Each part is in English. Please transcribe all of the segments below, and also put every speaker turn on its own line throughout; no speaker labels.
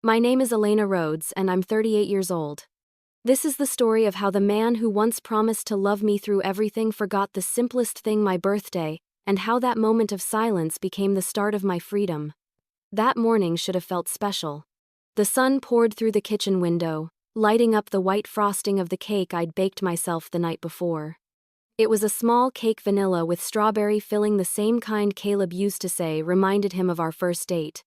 My name is Elena Rhoades, and I'm 38 years old. This is the story of how the man who once promised to love me through everything forgot the simplest thing, my birthday, and how that moment of silence became the start of my freedom. That morning should have felt special. The sun poured through the kitchen window, lighting up the white frosting of the cake I'd baked myself the night before. It was a small cake, vanilla with strawberry filling, the same kind Caleb used to say reminded him of our first date.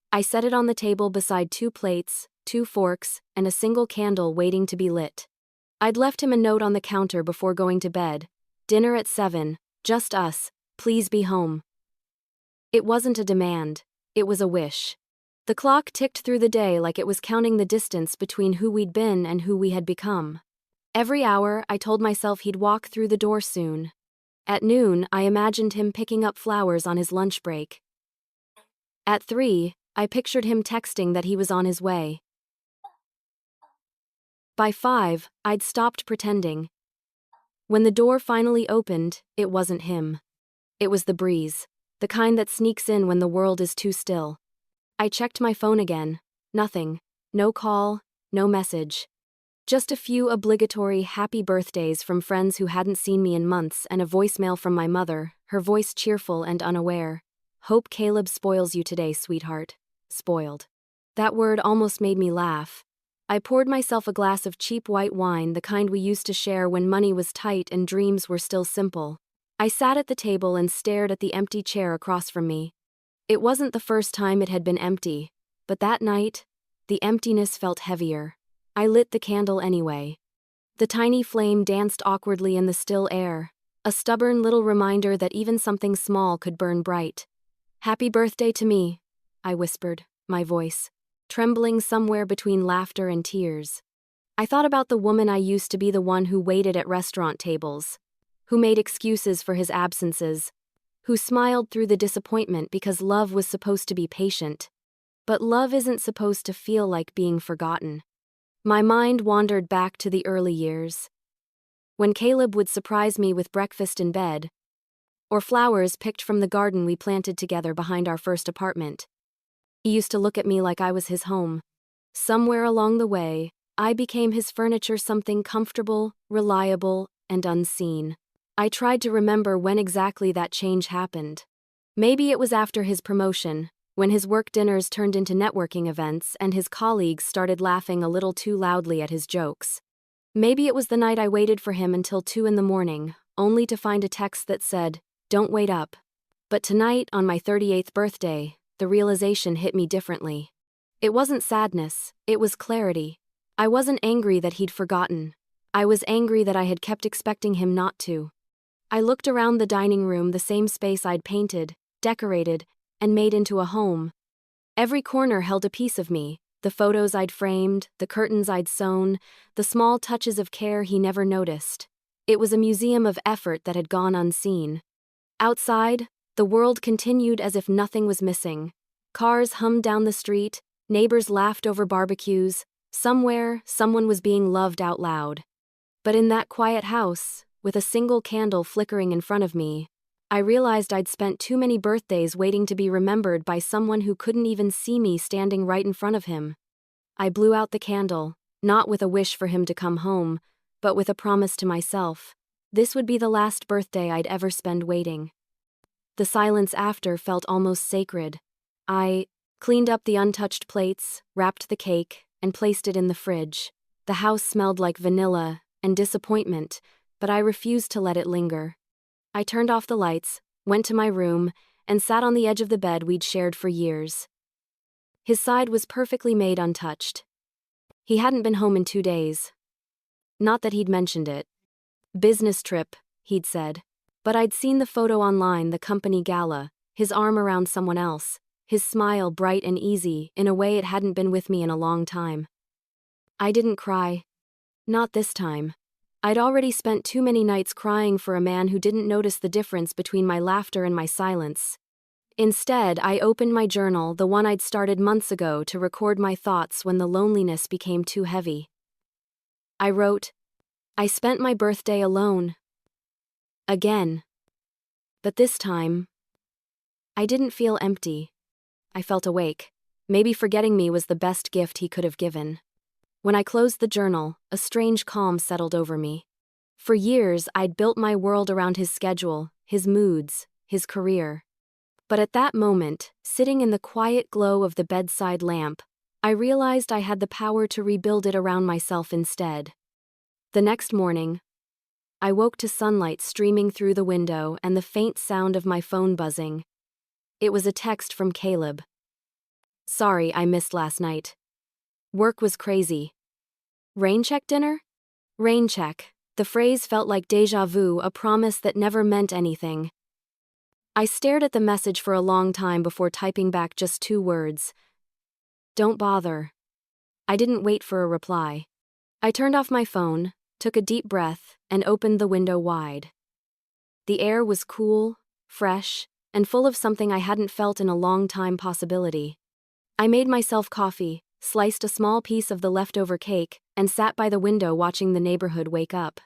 I set it on the table beside 2 plates, 2 forks, and a single candle waiting to be lit. I'd left him a note on the counter before going to bed. Dinner at 7, just us, please be home. It wasn't a demand, it was a wish. The clock ticked through the day like it was counting the distance between who we'd been and who we had become. Every hour, I told myself he'd walk through the door soon. At noon, I imagined him picking up flowers on his lunch break. At 3, I pictured him texting that he was on his way. By 5, I'd stopped pretending. When the door finally opened, it wasn't him. It was the breeze, the kind that sneaks in when the world is too still. I checked my phone again. Nothing. No call, no message. Just a few obligatory happy birthdays from friends who hadn't seen me in months, and a voicemail from my mother, her voice cheerful and unaware. Hope Caleb spoils you today, sweetheart. Spoiled. That word almost made me laugh. I poured myself a glass of cheap white wine, the kind we used to share when money was tight and dreams were still simple. I sat at the table and stared at the empty chair across from me. It wasn't the first time it had been empty, but that night, the emptiness felt heavier. I lit the candle anyway. The tiny flame danced awkwardly in the still air, a stubborn little reminder that even something small could burn bright. Happy birthday to me, I whispered, my voice trembling somewhere between laughter and tears. I thought about the woman I used to be, the one who waited at restaurant tables, who made excuses for his absences, who smiled through the disappointment because love was supposed to be patient. But love isn't supposed to feel like being forgotten. My mind wandered back to the early years, when Caleb would surprise me with breakfast in bed, or flowers picked from the garden we planted together behind our first apartment. He used to look at me like I was his home. Somewhere along the way, I became his furniture, something comfortable, reliable, and unseen. I tried to remember when exactly that change happened. Maybe it was after his promotion, when his work dinners turned into networking events and his colleagues started laughing a little too loudly at his jokes. Maybe it was the night I waited for him until 2 in the morning, only to find a text that said, "Don't wait up." But tonight, on my 38th birthday, the realization hit me differently. It wasn't sadness, it was clarity. I wasn't angry that he'd forgotten. I was angry that I had kept expecting him not to. I looked around the dining room, the same space I'd painted, decorated, and made into a home. Every corner held a piece of me, the photos I'd framed, the curtains I'd sewn, the small touches of care he never noticed. It was a museum of effort that had gone unseen. Outside, the world continued as if nothing was missing. Cars hummed down the street, neighbors laughed over barbecues. Somewhere, someone was being loved out loud. But in that quiet house, with a single candle flickering in front of me, I realized I'd spent too many birthdays waiting to be remembered by someone who couldn't even see me standing right in front of him. I blew out the candle, not with a wish for him to come home, but with a promise to myself. This would be the last birthday I'd ever spend waiting. The silence after felt almost sacred. I cleaned up the untouched plates, wrapped the cake, and placed it in the fridge. The house smelled like vanilla and disappointment, but I refused to let it linger. I turned off the lights, went to my room, and sat on the edge of the bed we'd shared for years. His side was perfectly made, untouched. He hadn't been home in 2 days. Not that he'd mentioned it. Business trip, he'd said. But I'd seen the photo online, the company gala, his arm around someone else, his smile bright and easy, in a way it hadn't been with me in a long time. I didn't cry. Not this time. I'd already spent too many nights crying for a man who didn't notice the difference between my laughter and my silence. Instead, I opened my journal, the one I'd started months ago, to record my thoughts when the loneliness became too heavy. I wrote, "I spent my birthday alone. Again. But this time, I didn't feel empty. I felt awake. Maybe forgetting me was the best gift he could have given. When I closed the journal, a strange calm settled over me. For years, I'd built my world around his schedule, his moods, his career. But at that moment, sitting in the quiet glow of the bedside lamp, I realized I had the power to rebuild it around myself instead. The next morning, I woke to sunlight streaming through the window and the faint sound of my phone buzzing. It was a text from Caleb. "Sorry, I missed last night. Work was crazy. Rain check dinner?" Rain check. The phrase felt like déjà vu, a promise that never meant anything. I stared at the message for a long time before typing back just 2 words. "Don't bother." I didn't wait for a reply. I turned off my phone, took a deep breath, and opened the window wide. The air was cool, fresh, and full of something I hadn't felt in a long time: possibility. I made myself coffee, sliced a small piece of the leftover cake, and sat by the window watching the neighborhood wake up.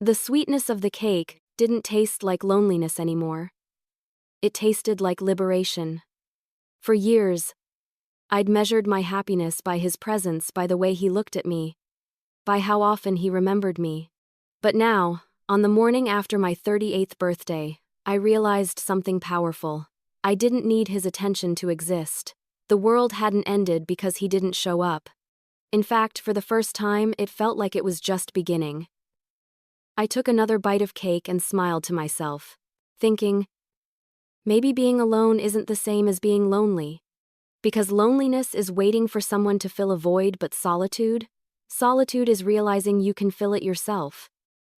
The sweetness of the cake didn't taste like loneliness anymore. It tasted like liberation. For years, I'd measured my happiness by his presence, by the way he looked at me, by how often he remembered me. But now, on the morning after my 38th birthday, I realized something powerful. I didn't need his attention to exist. The world hadn't ended because he didn't show up. In fact, for the first time, it felt like it was just beginning. I took another bite of cake and smiled to myself, thinking, maybe being alone isn't the same as being lonely. Because loneliness is waiting for someone to fill a void, but solitude is realizing you can fill it yourself.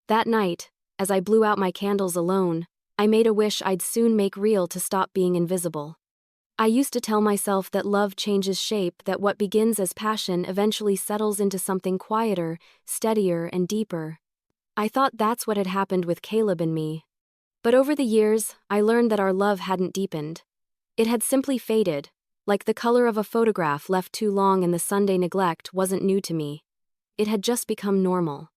That night, as I blew out my candles alone, I made a wish I'd soon make real to stop being invisible. I used to tell myself that love changes shape, that what begins as passion eventually settles into something quieter, steadier, and deeper. I thought that's what had happened with Caleb and me. But over the years, I learned that our love hadn't deepened. It had simply faded, like the color of a photograph left too long in the Sunday. Neglect wasn't new to me. It had just become normal.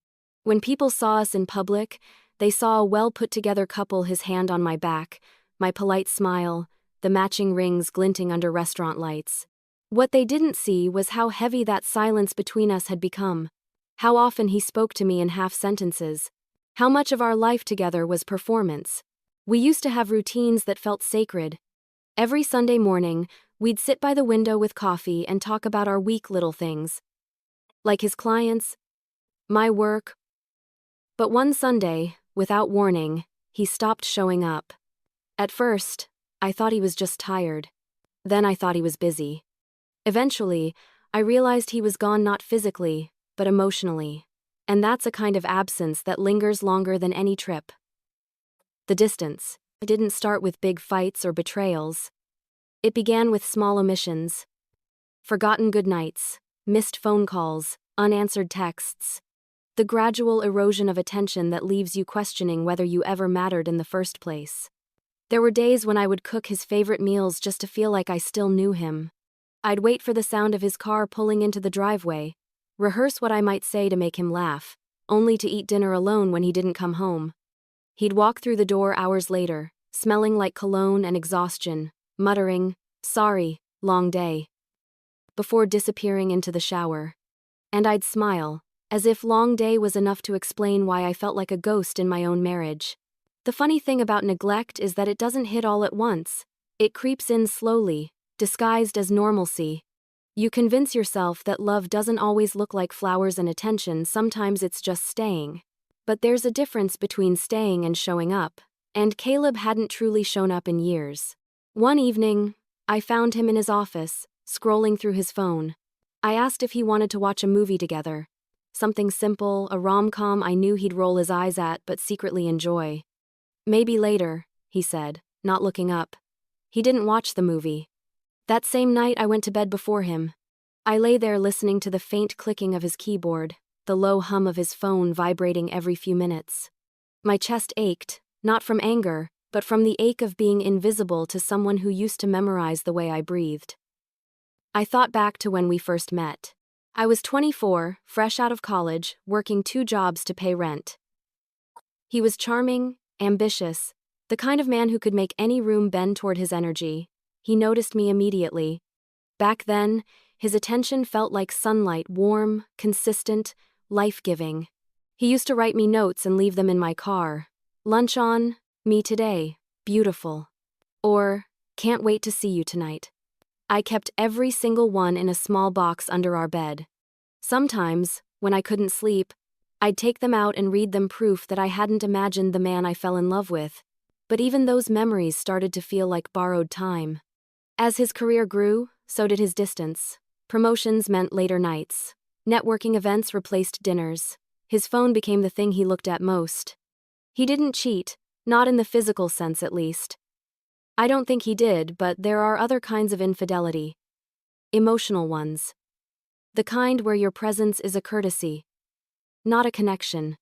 When people saw us in public, they saw a well-put-together couple, his hand on my back, my polite smile, the matching rings glinting under restaurant lights. What they didn't see was how heavy that silence between us had become. How often he spoke to me in half sentences. How much of our life together was performance. We used to have routines that felt sacred. Every Sunday morning, we'd sit by the window with coffee and talk about our week, little things. Like his clients, my work. But one Sunday, without warning, he stopped showing up. At first, I thought he was just tired. Then I thought he was busy. Eventually, I realized he was gone, not physically, but emotionally. And that's a kind of absence that lingers longer than any trip. The distance didn't start with big fights or betrayals. It began with small omissions. Forgotten goodnights, missed phone calls, unanswered texts. The gradual erosion of attention that leaves you questioning whether you ever mattered in the first place. There were days when I would cook his favorite meals just to feel like I still knew him. I'd wait for the sound of his car pulling into the driveway, rehearse what I might say to make him laugh, only to eat dinner alone when he didn't come home. He'd walk through the door hours later, smelling like cologne and exhaustion, muttering, "Sorry, long day," before disappearing into the shower. And I'd smile, as if long day was enough to explain why I felt like a ghost in my own marriage. The funny thing about neglect is that it doesn't hit all at once. It creeps in slowly, disguised as normalcy. You convince yourself that love doesn't always look like flowers and attention, sometimes it's just staying. But there's a difference between staying and showing up, and Caleb hadn't truly shown up in years. One evening, I found him in his office, scrolling through his phone. I asked if he wanted to watch a movie together. Something simple, a rom-com I knew he'd roll his eyes at but secretly enjoy. "Maybe later," he said, not looking up. He didn't watch the movie. That same night I went to bed before him. I lay there listening to the faint clicking of his keyboard, the low hum of his phone vibrating every few minutes. My chest ached, not from anger, but from the ache of being invisible to someone who used to memorize the way I breathed. I thought back to when we first met. I was 24, fresh out of college, working 2 jobs to pay rent. He was charming, ambitious, the kind of man who could make any room bend toward his energy. He noticed me immediately. Back then, his attention felt like sunlight, warm, consistent, life-giving. He used to write me notes and leave them in my car. Lunch on, me today, beautiful. Or, can't wait to see you tonight. I kept every single one in a small box under our bed. Sometimes, when I couldn't sleep, I'd take them out and read them, proof that I hadn't imagined the man I fell in love with. But even those memories started to feel like borrowed time. As his career grew, so did his distance. Promotions meant later nights. Networking events replaced dinners. His phone became the thing he looked at most. He didn't cheat, not in the physical sense at least. I don't think he did, but there are other kinds of infidelity. Emotional ones. The kind where your presence is a courtesy, not a connection.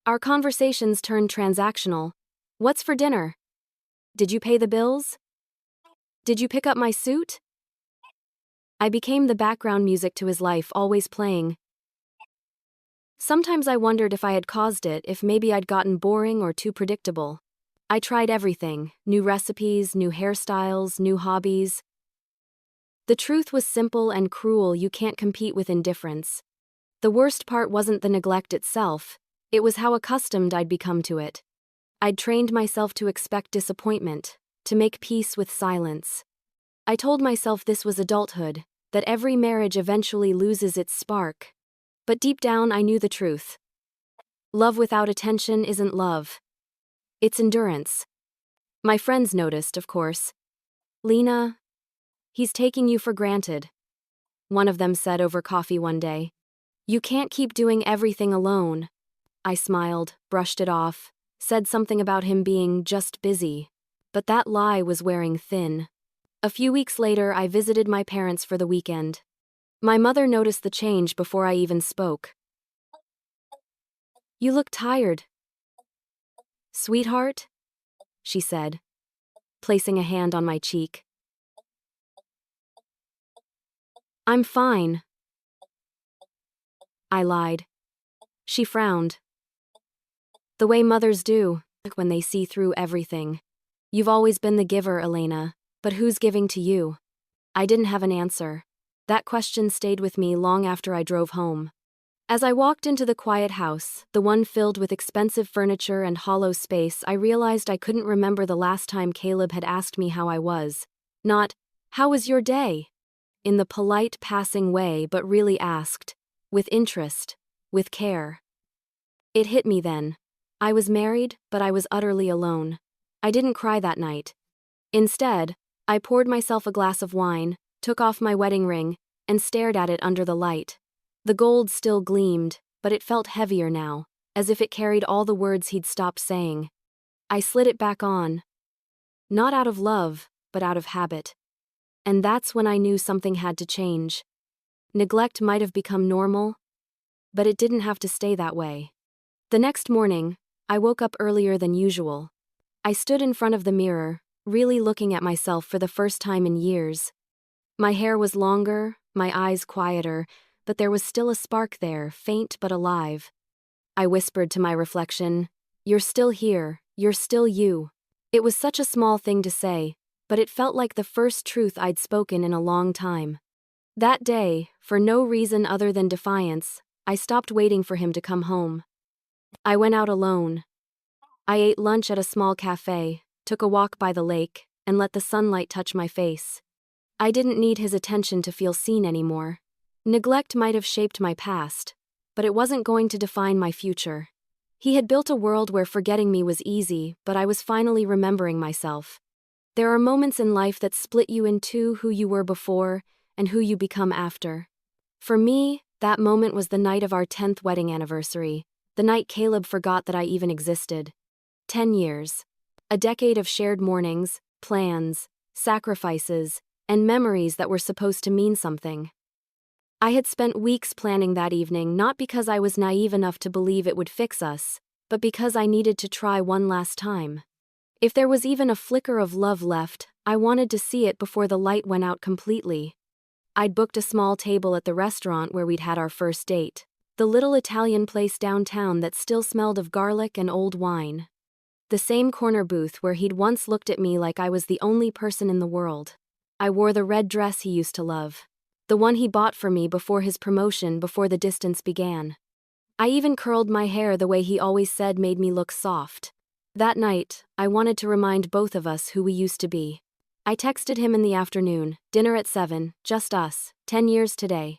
Our conversations turned transactional. What's for dinner? Did you pay the bills? Did you pick up my suit? I became the background music to his life, always playing. Sometimes I wondered if I had caused it, if maybe I'd gotten boring or too predictable. I tried everything, new recipes, new hairstyles, new hobbies. The truth was simple and cruel: you can't compete with indifference. The worst part wasn't the neglect itself, it was how accustomed I'd become to it. I'd trained myself to expect disappointment, to make peace with silence. I told myself this was adulthood, that every marriage eventually loses its spark. But deep down I knew the truth. Love without attention isn't love. It's endurance. My friends noticed, of course. "Lena, he's taking you for granted," one of them said over coffee one day. "You can't keep doing everything alone." I smiled, brushed it off, said something about him being just busy. But that lie was wearing thin. A few weeks later, I visited my parents for the weekend. My mother noticed the change before I even spoke. "You look tired, sweetheart," she said, placing a hand on my cheek. "I'm fine," I lied. She frowned. "The way mothers do, when they see through everything. You've always been the giver, Elena, but who's giving to you?" I didn't have an answer. That question stayed with me long after I drove home. As I walked into the quiet house, the one filled with expensive furniture and hollow space, I realized I couldn't remember the last time Caleb had asked me how I was. Not, "How was your day?" in the polite, passing way, but really asked, with interest, with care. It hit me then. I was married, but I was utterly alone. I didn't cry that night. Instead, I poured myself a glass of wine, took off my wedding ring, and stared at it under the light. The gold still gleamed, but it felt heavier now, as if it carried all the words he'd stopped saying. I slid it back on. Not out of love, but out of habit. And that's when I knew something had to change. Neglect might have become normal, but it didn't have to stay that way. The next morning, I woke up earlier than usual. I stood in front of the mirror, really looking at myself for the first time in years. My hair was longer, my eyes quieter, but there was still a spark there, faint but alive. I whispered to my reflection, "You're still here, you're still you." It was such a small thing to say, but it felt like the first truth I'd spoken in a long time. That day, for no reason other than defiance, I stopped waiting for him to come home. I went out alone. I ate lunch at a small cafe, took a walk by the lake, and let the sunlight touch my face. I didn't need his attention to feel seen anymore. Neglect might have shaped my past, but it wasn't going to define my future. He had built a world where forgetting me was easy, but I was finally remembering myself. There are moments in life that split you in two: who you were before and who you become after. For me, that moment was the night of our 10th wedding anniversary, the night Caleb forgot that I even existed. 10 years. A decade of shared mornings, plans, sacrifices, and memories that were supposed to mean something. I had spent weeks planning that evening, not because I was naive enough to believe it would fix us, but because I needed to try one last time. If there was even a flicker of love left, I wanted to see it before the light went out completely. I'd booked a small table at the restaurant where we'd had our first date, the little Italian place downtown that still smelled of garlic and old wine. The same corner booth where he'd once looked at me like I was the only person in the world. I wore the red dress he used to love. The one he bought for me before his promotion, before the distance began. I even curled my hair the way he always said made me look soft. That night, I wanted to remind both of us who we used to be. I texted him in the afternoon, dinner at 7, just us, 10 years today.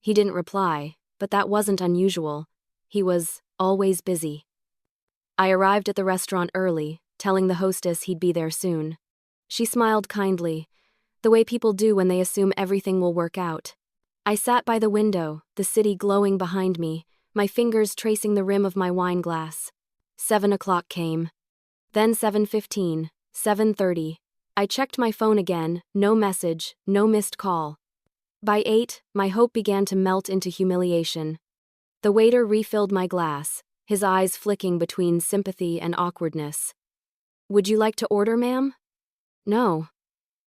He didn't reply, but that wasn't unusual. He was always busy. I arrived at the restaurant early, telling the hostess he'd be there soon. She smiled kindly, the way people do when they assume everything will work out. I sat by the window, the city glowing behind me, my fingers tracing the rim of my wine glass. 7 o'clock came. Then 7:15, 7:30. I checked my phone again, no message, no missed call. By 8, my hope began to melt into humiliation. The waiter refilled my glass, his eyes flicking between sympathy and awkwardness. "Would you like to order, ma'am?" "No,"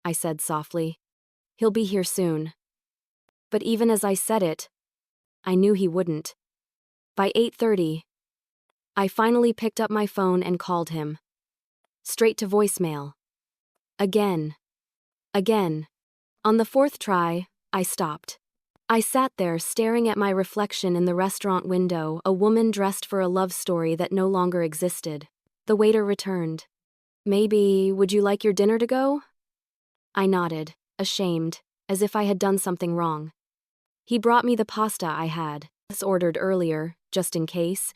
I said softly. "He'll be here soon." But even as I said it, I knew he wouldn't. By 8:30, I finally picked up my phone and called him. Straight to voicemail. Again. Again. On the 4th try, I stopped. I sat there staring at my reflection in the restaurant window, a woman dressed for a love story that no longer existed. The waiter returned. "Maybe, would you like your dinner to go?" I nodded, ashamed, as if I had done something wrong. He brought me the pasta I had ordered earlier, just in case,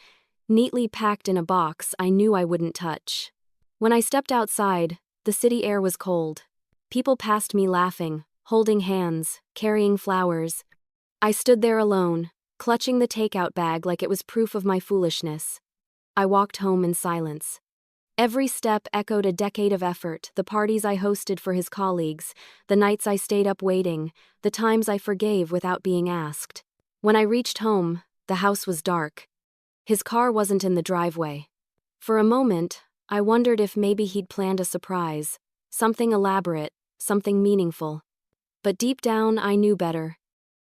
neatly packed in a box I knew I wouldn't touch. When I stepped outside, the city air was cold. People passed me laughing, holding hands, carrying flowers. I stood there alone, clutching the takeout bag like it was proof of my foolishness. I walked home in silence. Every step echoed a decade of effort, the parties I hosted for his colleagues, the nights I stayed up waiting, the times I forgave without being asked. When I reached home, the house was dark. His car wasn't in the driveway. For a moment, I wondered if maybe he'd planned a surprise, something elaborate, something meaningful. But deep down, I knew better.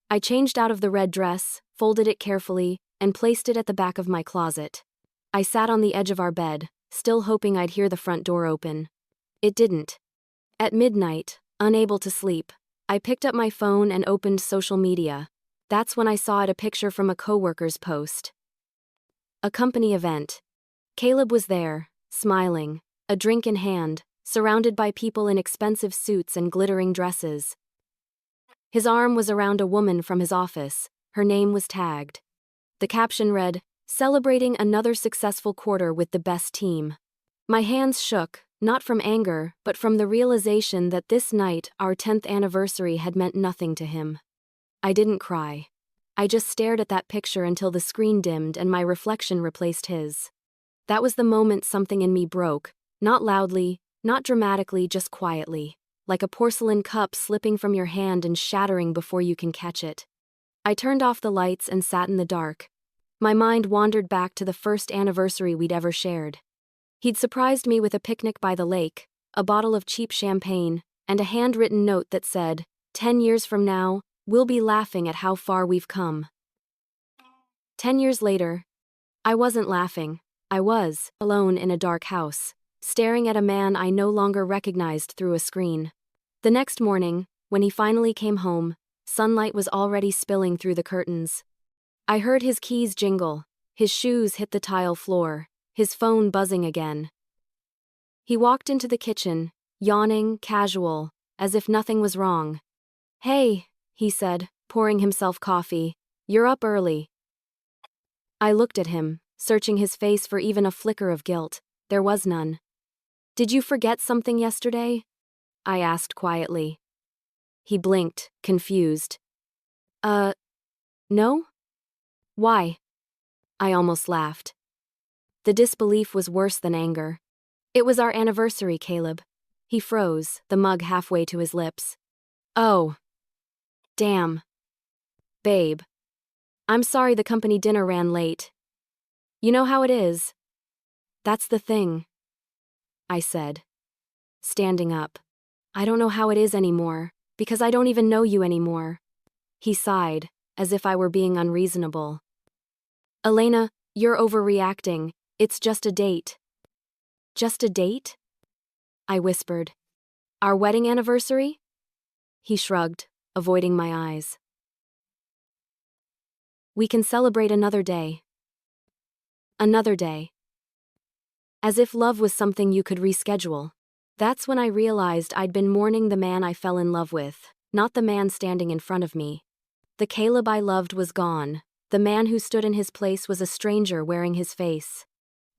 I changed out of the red dress, folded it carefully, and placed it at the back of my closet. I sat on the edge of our bed, still hoping I'd hear the front door open. It didn't. At midnight, unable to sleep, I picked up my phone and opened social media. That's when I saw a picture from a coworker's post. A company event. Caleb was there, smiling, a drink in hand, surrounded by people in expensive suits and glittering dresses. His arm was around a woman from his office. Her name was tagged. The caption read, "Celebrating another successful quarter with the best team." My hands shook, not from anger, but from the realization that this night, our 10th anniversary, had meant nothing to him. I didn't cry. I just stared at that picture until the screen dimmed and my reflection replaced his. That was the moment something in me broke, not loudly, not dramatically, just quietly, like a porcelain cup slipping from your hand and shattering before you can catch it. I turned off the lights and sat in the dark. My mind wandered back to the first anniversary we'd ever shared. He'd surprised me with a picnic by the lake, a bottle of cheap champagne, and a handwritten note that said, 10 years from now, we'll be laughing at how far we've come." 10 years later, I wasn't laughing. I was, alone in a dark house, staring at a man I no longer recognized through a screen. The next morning, when he finally came home, sunlight was already spilling through the curtains. I heard his keys jingle, his shoes hit the tile floor, his phone buzzing again. He walked into the kitchen, yawning, casual, as if nothing was wrong. "Hey," he said, pouring himself coffee, "you're up early." I looked at him, searching his face for even a flicker of guilt. There was none. "Did you forget something yesterday?" I asked quietly. He blinked, confused. No? Why?" I almost laughed. The disbelief was worse than anger. "It was our anniversary, Caleb." He froze, the mug halfway to his lips. "Oh. Damn. Babe. I'm sorry the company dinner ran late. You know how it is." "That's the thing," I said, standing up. "I don't know how it is anymore, because I don't even know you anymore." He sighed, as if I were being unreasonable. "Elena, you're overreacting. It's just a date." "Just a date?" I whispered. "Our wedding anniversary?" He shrugged, avoiding my eyes. We can celebrate another day. Another day. As if love was something you could reschedule. That's when I realized I'd been mourning the man I fell in love with, not the man standing in front of me. The Caleb I loved was gone. The man who stood in his place was a stranger wearing his face.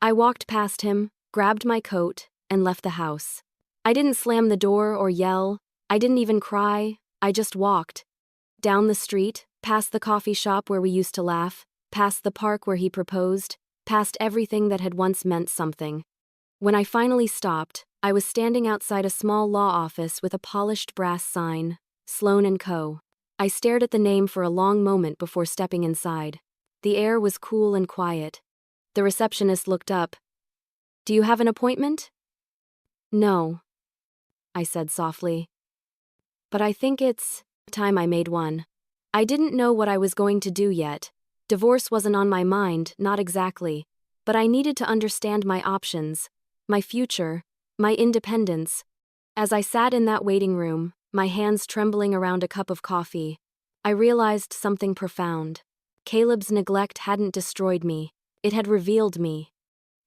I walked past him, grabbed my coat, and left the house. I didn't slam the door or yell. I didn't even cry. I just walked. Down the street, past the coffee shop where we used to laugh, past the park where he proposed, past everything that had once meant something. When I finally stopped, I was standing outside a small law office with a polished brass sign, Sloan & Co. I stared at the name for a long moment before stepping inside. The air was cool and quiet. The receptionist looked up. "Do you have an appointment?" "No," I said softly. "But I think it's time I made one." I didn't know what I was going to do yet. Divorce wasn't on my mind, not exactly. But I needed to understand my options, my future, my independence. As I sat in that waiting room, my hands trembling around a cup of coffee, I realized something profound. Caleb's neglect hadn't destroyed me. It had revealed me.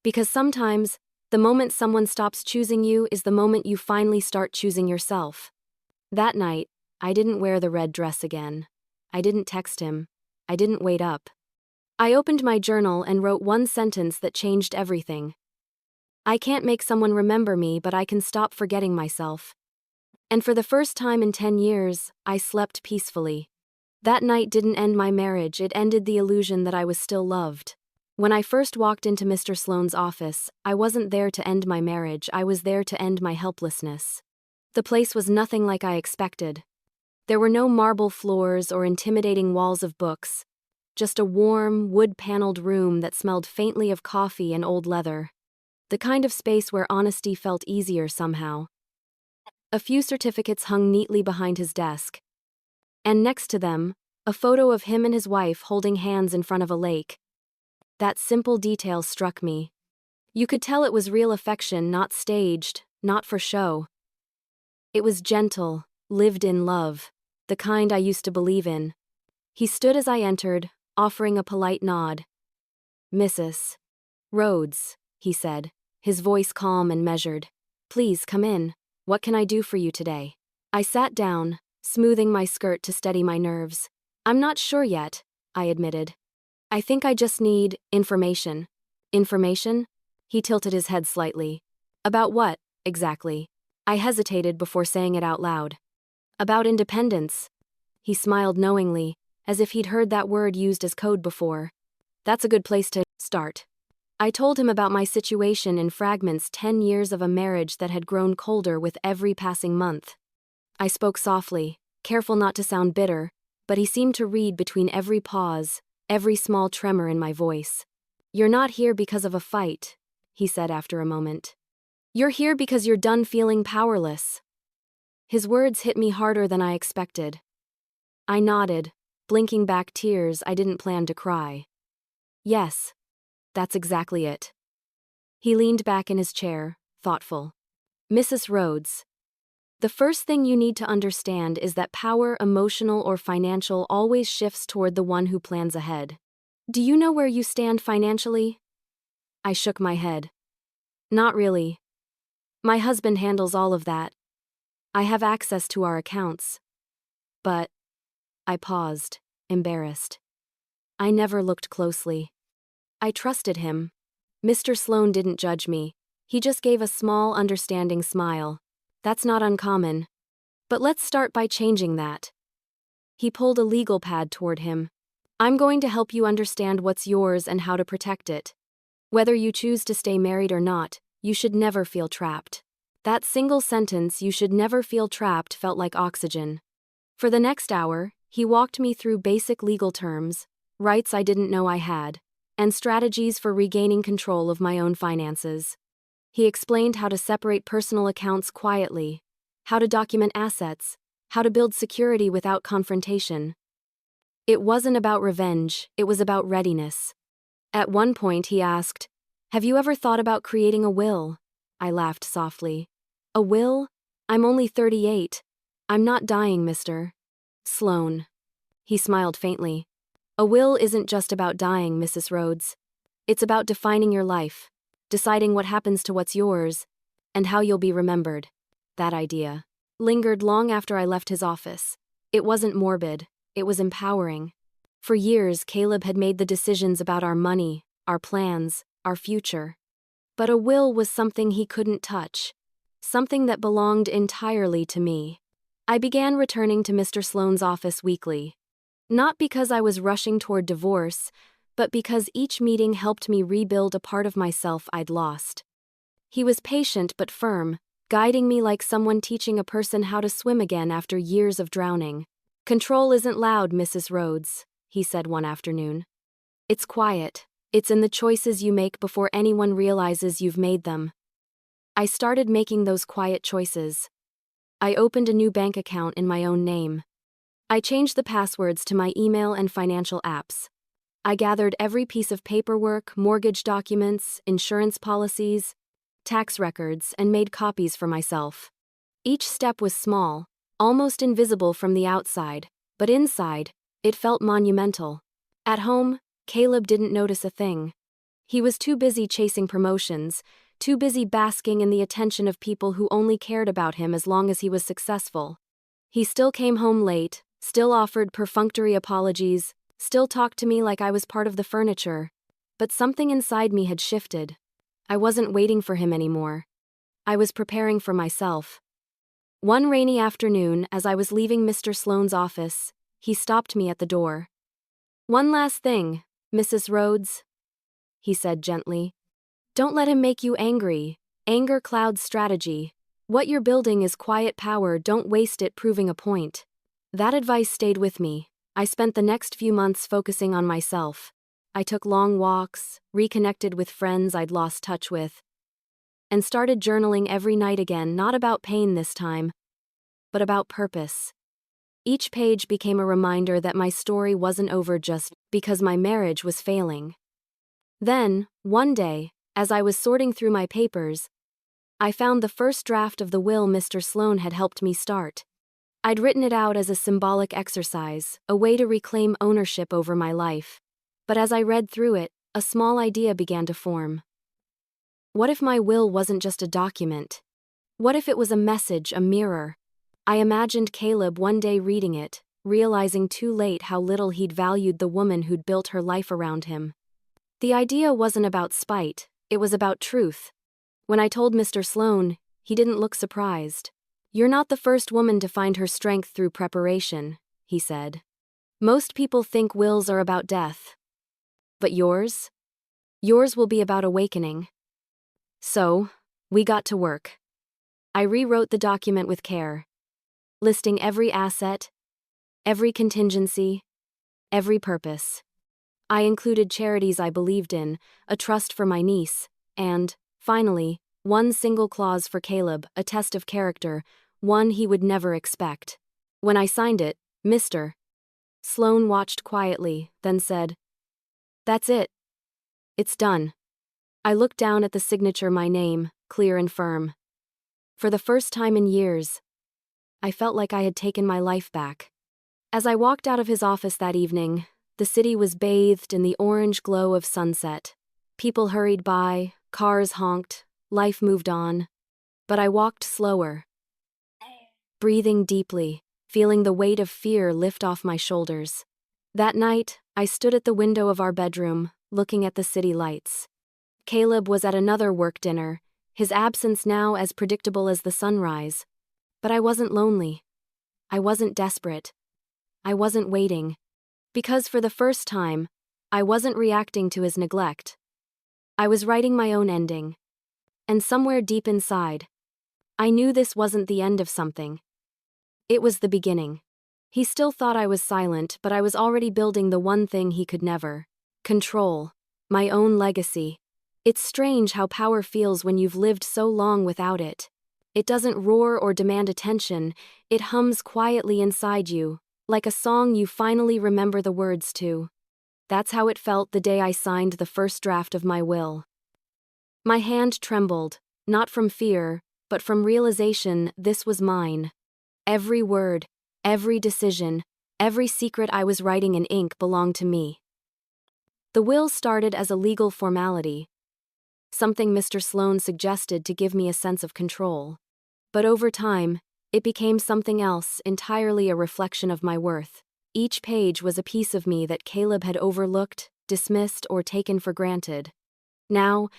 Because sometimes, the moment someone stops choosing you is the moment you finally start choosing yourself. That night, I didn't wear the red dress again. I didn't text him. I didn't wait up. I opened my journal and wrote one sentence that changed everything. I can't make someone remember me, but I can stop forgetting myself. And for the first time in 10 years, I slept peacefully. That night didn't end my marriage, it ended the illusion that I was still loved. When I first walked into Mr. Sloane's office, I wasn't there to end my marriage, I was there to end my helplessness. The place was nothing like I expected. There were no marble floors or intimidating walls of books, just a warm, wood-paneled room that smelled faintly of coffee and old leather. The kind of space where honesty felt easier somehow. A few certificates hung neatly behind his desk. And next to them, a photo of him and his wife holding hands in front of a lake. That simple detail struck me. You could tell it was real affection, not staged, not for show. It was gentle, lived-in love, the kind I used to believe in. He stood as I entered, offering a polite nod. "Mrs. Rhoades," he said, his voice calm and measured. "Please come in. What can I do for you today?" I sat down, smoothing my skirt to steady my nerves. "I'm not sure yet," I admitted. "I think I just need information." "Information?" He tilted his head slightly. "About what, exactly?" I hesitated before saying it out loud. "About independence." He smiled knowingly, as if he'd heard that word used as code before. "That's a good place to start." I told him about my situation in fragments, 10 years of a marriage that had grown colder with every passing month. I spoke softly, careful not to sound bitter, but he seemed to read between every pause, every small tremor in my voice. "You're not here because of a fight," he said after a moment. "You're here because you're done feeling powerless." His words hit me harder than I expected. I nodded, blinking back tears I didn't plan to cry. "Yes, that's exactly it." He leaned back in his chair, thoughtful. "Mrs. Rhoades, the first thing you need to understand is that power, emotional or financial, always shifts toward the one who plans ahead. Do you know where you stand financially?" I shook my head. "Not really. My husband handles all of that. I have access to our accounts. But..." I paused, embarrassed. I never looked closely. I trusted him. Mr. Sloane didn't judge me. He just gave a small, understanding smile. "That's not uncommon. But let's start by changing that." He pulled a legal pad toward him. "I'm going to help you understand what's yours and how to protect it. Whether you choose to stay married or not, you should never feel trapped." That single sentence, "you should never feel trapped," felt like oxygen. For the next hour, he walked me through basic legal terms, rights I didn't know I had, and strategies for regaining control of my own finances. He explained how to separate personal accounts quietly, how to document assets, how to build security without confrontation. It wasn't about revenge, it was about readiness. At one point he asked, "Have you ever thought about creating a will?" I laughed softly. "A will? I'm only 38. I'm not dying, Mr. Sloane. He smiled faintly. A will isn't just about dying, Mrs. Rhoades. It's about defining your life, deciding what happens to what's yours, and how you'll be remembered. That idea lingered long after I left his office. It wasn't morbid, it was empowering. For years, Caleb had made the decisions about our money, our plans, our future. But a will was something he couldn't touch, something that belonged entirely to me. I began returning to Mr. Sloane's office weekly. Not because I was rushing toward divorce, but because each meeting helped me rebuild a part of myself I'd lost. He was patient but firm, guiding me like someone teaching a person how to swim again after years of drowning. "Control isn't loud, Mrs. Rhoades," he said one afternoon. "It's quiet. It's in the choices you make before anyone realizes you've made them." I started making those quiet choices. I opened a new bank account in my own name. I changed the passwords to my email and financial apps. I gathered every piece of paperwork, mortgage documents, insurance policies, tax records, and made copies for myself. Each step was small, almost invisible from the outside, but inside, it felt monumental. At home, Caleb didn't notice a thing. He was too busy chasing promotions, too busy basking in the attention of people who only cared about him as long as he was successful. He still came home late, still offered perfunctory apologies, still talked to me like I was part of the furniture. But something inside me had shifted. I wasn't waiting for him anymore. I was preparing for myself. One rainy afternoon, as I was leaving Mr. Sloane's office, he stopped me at the door. "One last thing, Mrs. Rhoades," he said gently. "Don't let him make you angry. Anger clouds strategy. What you're building is quiet power, don't waste it proving a point." That advice stayed with me. I spent the next few months focusing on myself. I took long walks, reconnected with friends I'd lost touch with, and started journaling every night again, not about pain this time, but about purpose. Each page became a reminder that my story wasn't over just because my marriage was failing. Then, one day, as I was sorting through my papers, I found the first draft of the will Mr. Sloane had helped me start. I'd written it out as a symbolic exercise, a way to reclaim ownership over my life. But as I read through it, a small idea began to form. What if my will wasn't just a document? What if it was a message, a mirror? I imagined Caleb one day reading it, realizing too late how little he'd valued the woman who'd built her life around him. The idea wasn't about spite, it was about truth. When I told Mr. Sloane, he didn't look surprised. "You're not the first woman to find her strength through preparation," he said. "Most people think wills are about death. But yours? Yours will be about awakening." So, we got to work. I rewrote the document with care, listing every asset, every contingency, every purpose. I included charities I believed in, a trust for my niece, and, finally, one single clause for Caleb, a test of character, one he would never expect. When I signed it, Mr. Sloane watched quietly, then said, "That's it. It's done." I looked down at the signature, my name, clear and firm. For the first time in years, I felt like I had taken my life back. As I walked out of his office that evening, the city was bathed in the orange glow of sunset. People hurried by, cars honked, life moved on. But I walked slower, breathing deeply, feeling the weight of fear lift off my shoulders. That night, I stood at the window of our bedroom, looking at the city lights. Caleb was at another work dinner, his absence now as predictable as the sunrise. But I wasn't lonely. I wasn't desperate. I wasn't waiting. Because for the first time, I wasn't reacting to his neglect. I was writing my own ending. And somewhere deep inside, I knew this wasn't the end of something. It was the beginning. He still thought I was silent, but I was already building the one thing he could never control: my own legacy. It's strange how power feels when you've lived so long without it. It doesn't roar or demand attention, it hums quietly inside you, like a song you finally remember the words to. That's how it felt the day I signed the first draft of my will. My hand trembled, not from fear, but from realization this was mine. Every word, every decision, every secret I was writing in ink belonged to me. The will started as a legal formality, something Mr. Sloane suggested to give me a sense of control. But over time, it became something else, entirely a reflection of my worth. Each page was a piece of me that Caleb had overlooked, dismissed, or taken for granted. Now,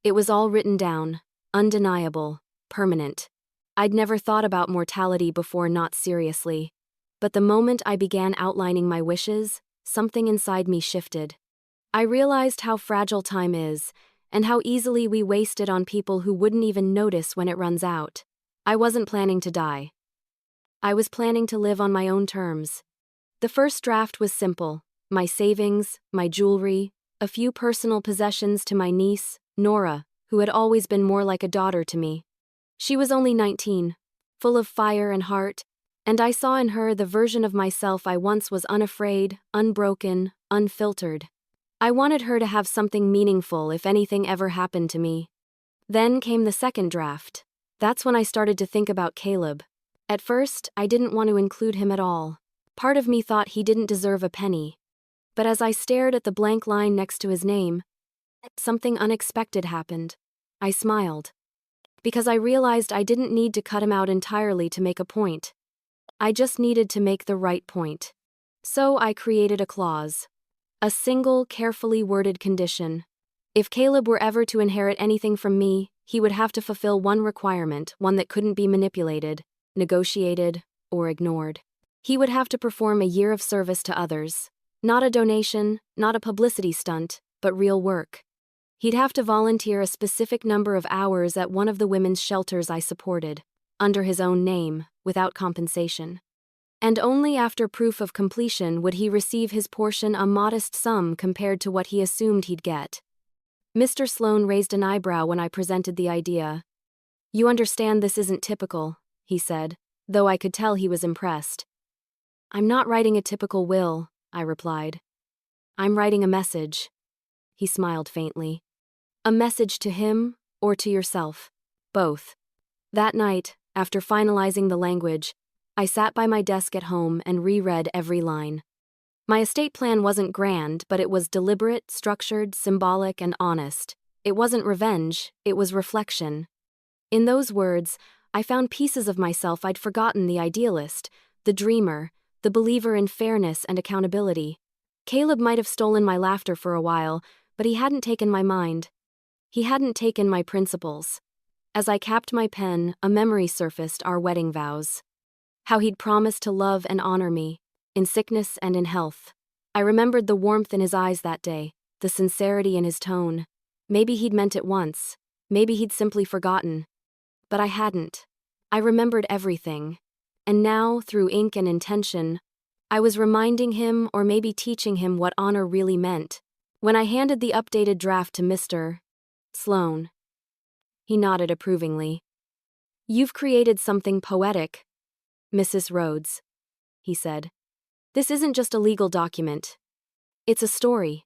it was all written down, undeniable, permanent. I'd never thought about mortality before, not seriously. But the moment I began outlining my wishes, something inside me shifted. I realized how fragile time is, and how easily we waste it on people who wouldn't even notice when it runs out. I wasn't planning to die. I was planning to live on my own terms. The first draft was simple: my savings, my jewelry, a few personal possessions to my niece, Nora, who had always been more like a daughter to me. She was only 19, full of fire and heart, and I saw in her the version of myself I once was: unafraid, unbroken, unfiltered. I wanted her to have something meaningful if anything ever happened to me. Then came the second draft. That's when I started to think about Caleb. At first, I didn't want to include him at all. Part of me thought he didn't deserve a penny. But as I stared at the blank line next to his name, something unexpected happened. I smiled. Because I realized I didn't need to cut him out entirely to make a point. I just needed to make the right point. So I created a clause. A single, carefully worded condition. If Caleb were ever to inherit anything from me, he would have to fulfill one requirement, one that couldn't be manipulated, negotiated, or ignored. He would have to perform a year of service to others. Not a donation, not a publicity stunt, but real work. He'd have to volunteer a specific number of hours at one of the women's shelters I supported, under his own name, without compensation. And only after proof of completion would he receive his portion, a modest sum compared to what he assumed he'd get. Mr. Sloane raised an eyebrow when I presented the idea. "You understand this isn't typical," he said, though I could tell he was impressed. "I'm not writing a typical will," I replied. "I'm writing a message." He smiled faintly. "A message to him, or to yourself?" "Both." That night, after finalizing the language, I sat by my desk at home and reread every line. My estate plan wasn't grand, but it was deliberate, structured, symbolic, and honest. It wasn't revenge, it was reflection. In those words, I found pieces of myself I'd forgotten: the idealist, the dreamer, the believer in fairness and accountability. Caleb might have stolen my laughter for a while, but he hadn't taken my mind. He hadn't taken my principles. As I capped my pen, a memory surfaced: our wedding vows. How he'd promised to love and honor me, in sickness and in health. I remembered the warmth in his eyes that day, the sincerity in his tone. Maybe he'd meant it once, maybe he'd simply forgotten. But I hadn't. I remembered everything. And now, through ink and intention, I was reminding him, or maybe teaching him, what honor really meant. When I handed the updated draft to Mr. Sloane, he nodded approvingly. "You've created something poetic, Mrs. Rhoades," he said. "This isn't just a legal document. It's a story."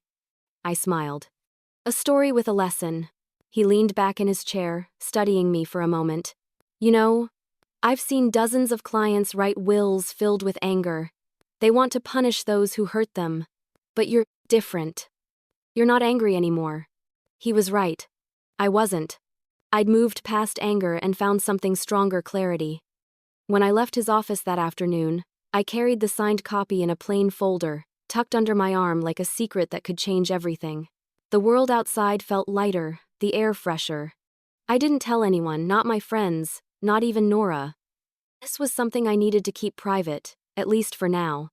I smiled. "A story with a lesson." He leaned back in his chair, studying me for a moment. "You know, I've seen dozens of clients write wills filled with anger. They want to punish those who hurt them. But you're different. You're not angry anymore." He was right. I wasn't. I'd moved past anger and found something stronger: clarity. When I left his office that afternoon, I carried the signed copy in a plain folder, tucked under my arm like a secret that could change everything. The world outside felt lighter, the air fresher. I didn't tell anyone, not my friends, not even Nora. This was something I needed to keep private, at least for now.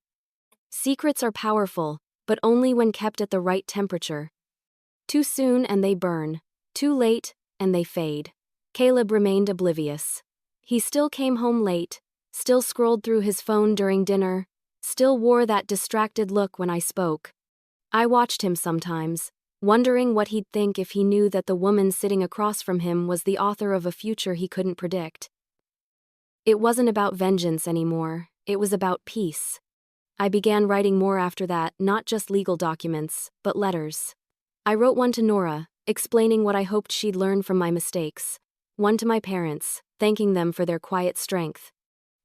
Secrets are powerful, but only when kept at the right temperature. Too soon and they burn. Too late, and they fade. Caleb remained oblivious. He still came home late, still scrolled through his phone during dinner, still wore that distracted look when I spoke. I watched him sometimes, wondering what he'd think if he knew that the woman sitting across from him was the author of a future he couldn't predict. It wasn't about vengeance anymore, it was about peace. I began writing more after that, not just legal documents, but letters. I wrote one to Nora, explaining what I hoped she'd learn from my mistakes. One to my parents, thanking them for their quiet strength.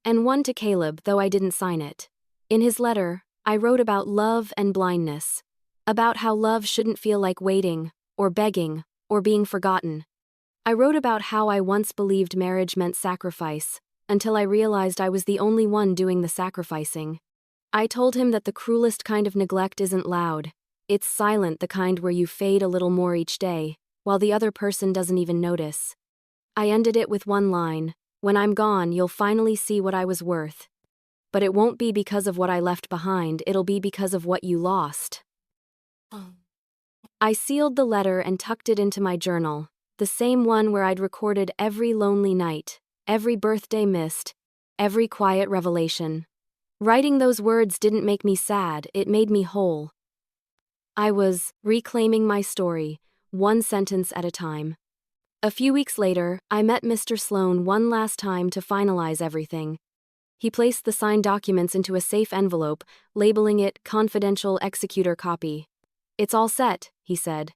and one to Caleb, though I didn't sign it. In his letter, I wrote about love and blindness. About how love shouldn't feel like waiting, or begging, or being forgotten. I wrote about how I once believed marriage meant sacrifice, until I realized I was the only one doing the sacrificing. I told him that the cruelest kind of neglect isn't loud. It's silent, the kind where you fade a little more each day, while the other person doesn't even notice. I ended it with one line: "When I'm gone, you'll finally see what I was worth. But it won't be because of what I left behind, it'll be because of what you lost." I sealed the letter and tucked it into my journal, the same one where I'd recorded every lonely night, every birthday missed, every quiet revelation. Writing those words didn't make me sad, it made me whole. I was reclaiming my story, one sentence at a time. A few weeks later, I met Mr. Sloan one last time to finalize everything. He placed the signed documents into a safe envelope, labeling it "Confidential Executor Copy." "It's all set," he said.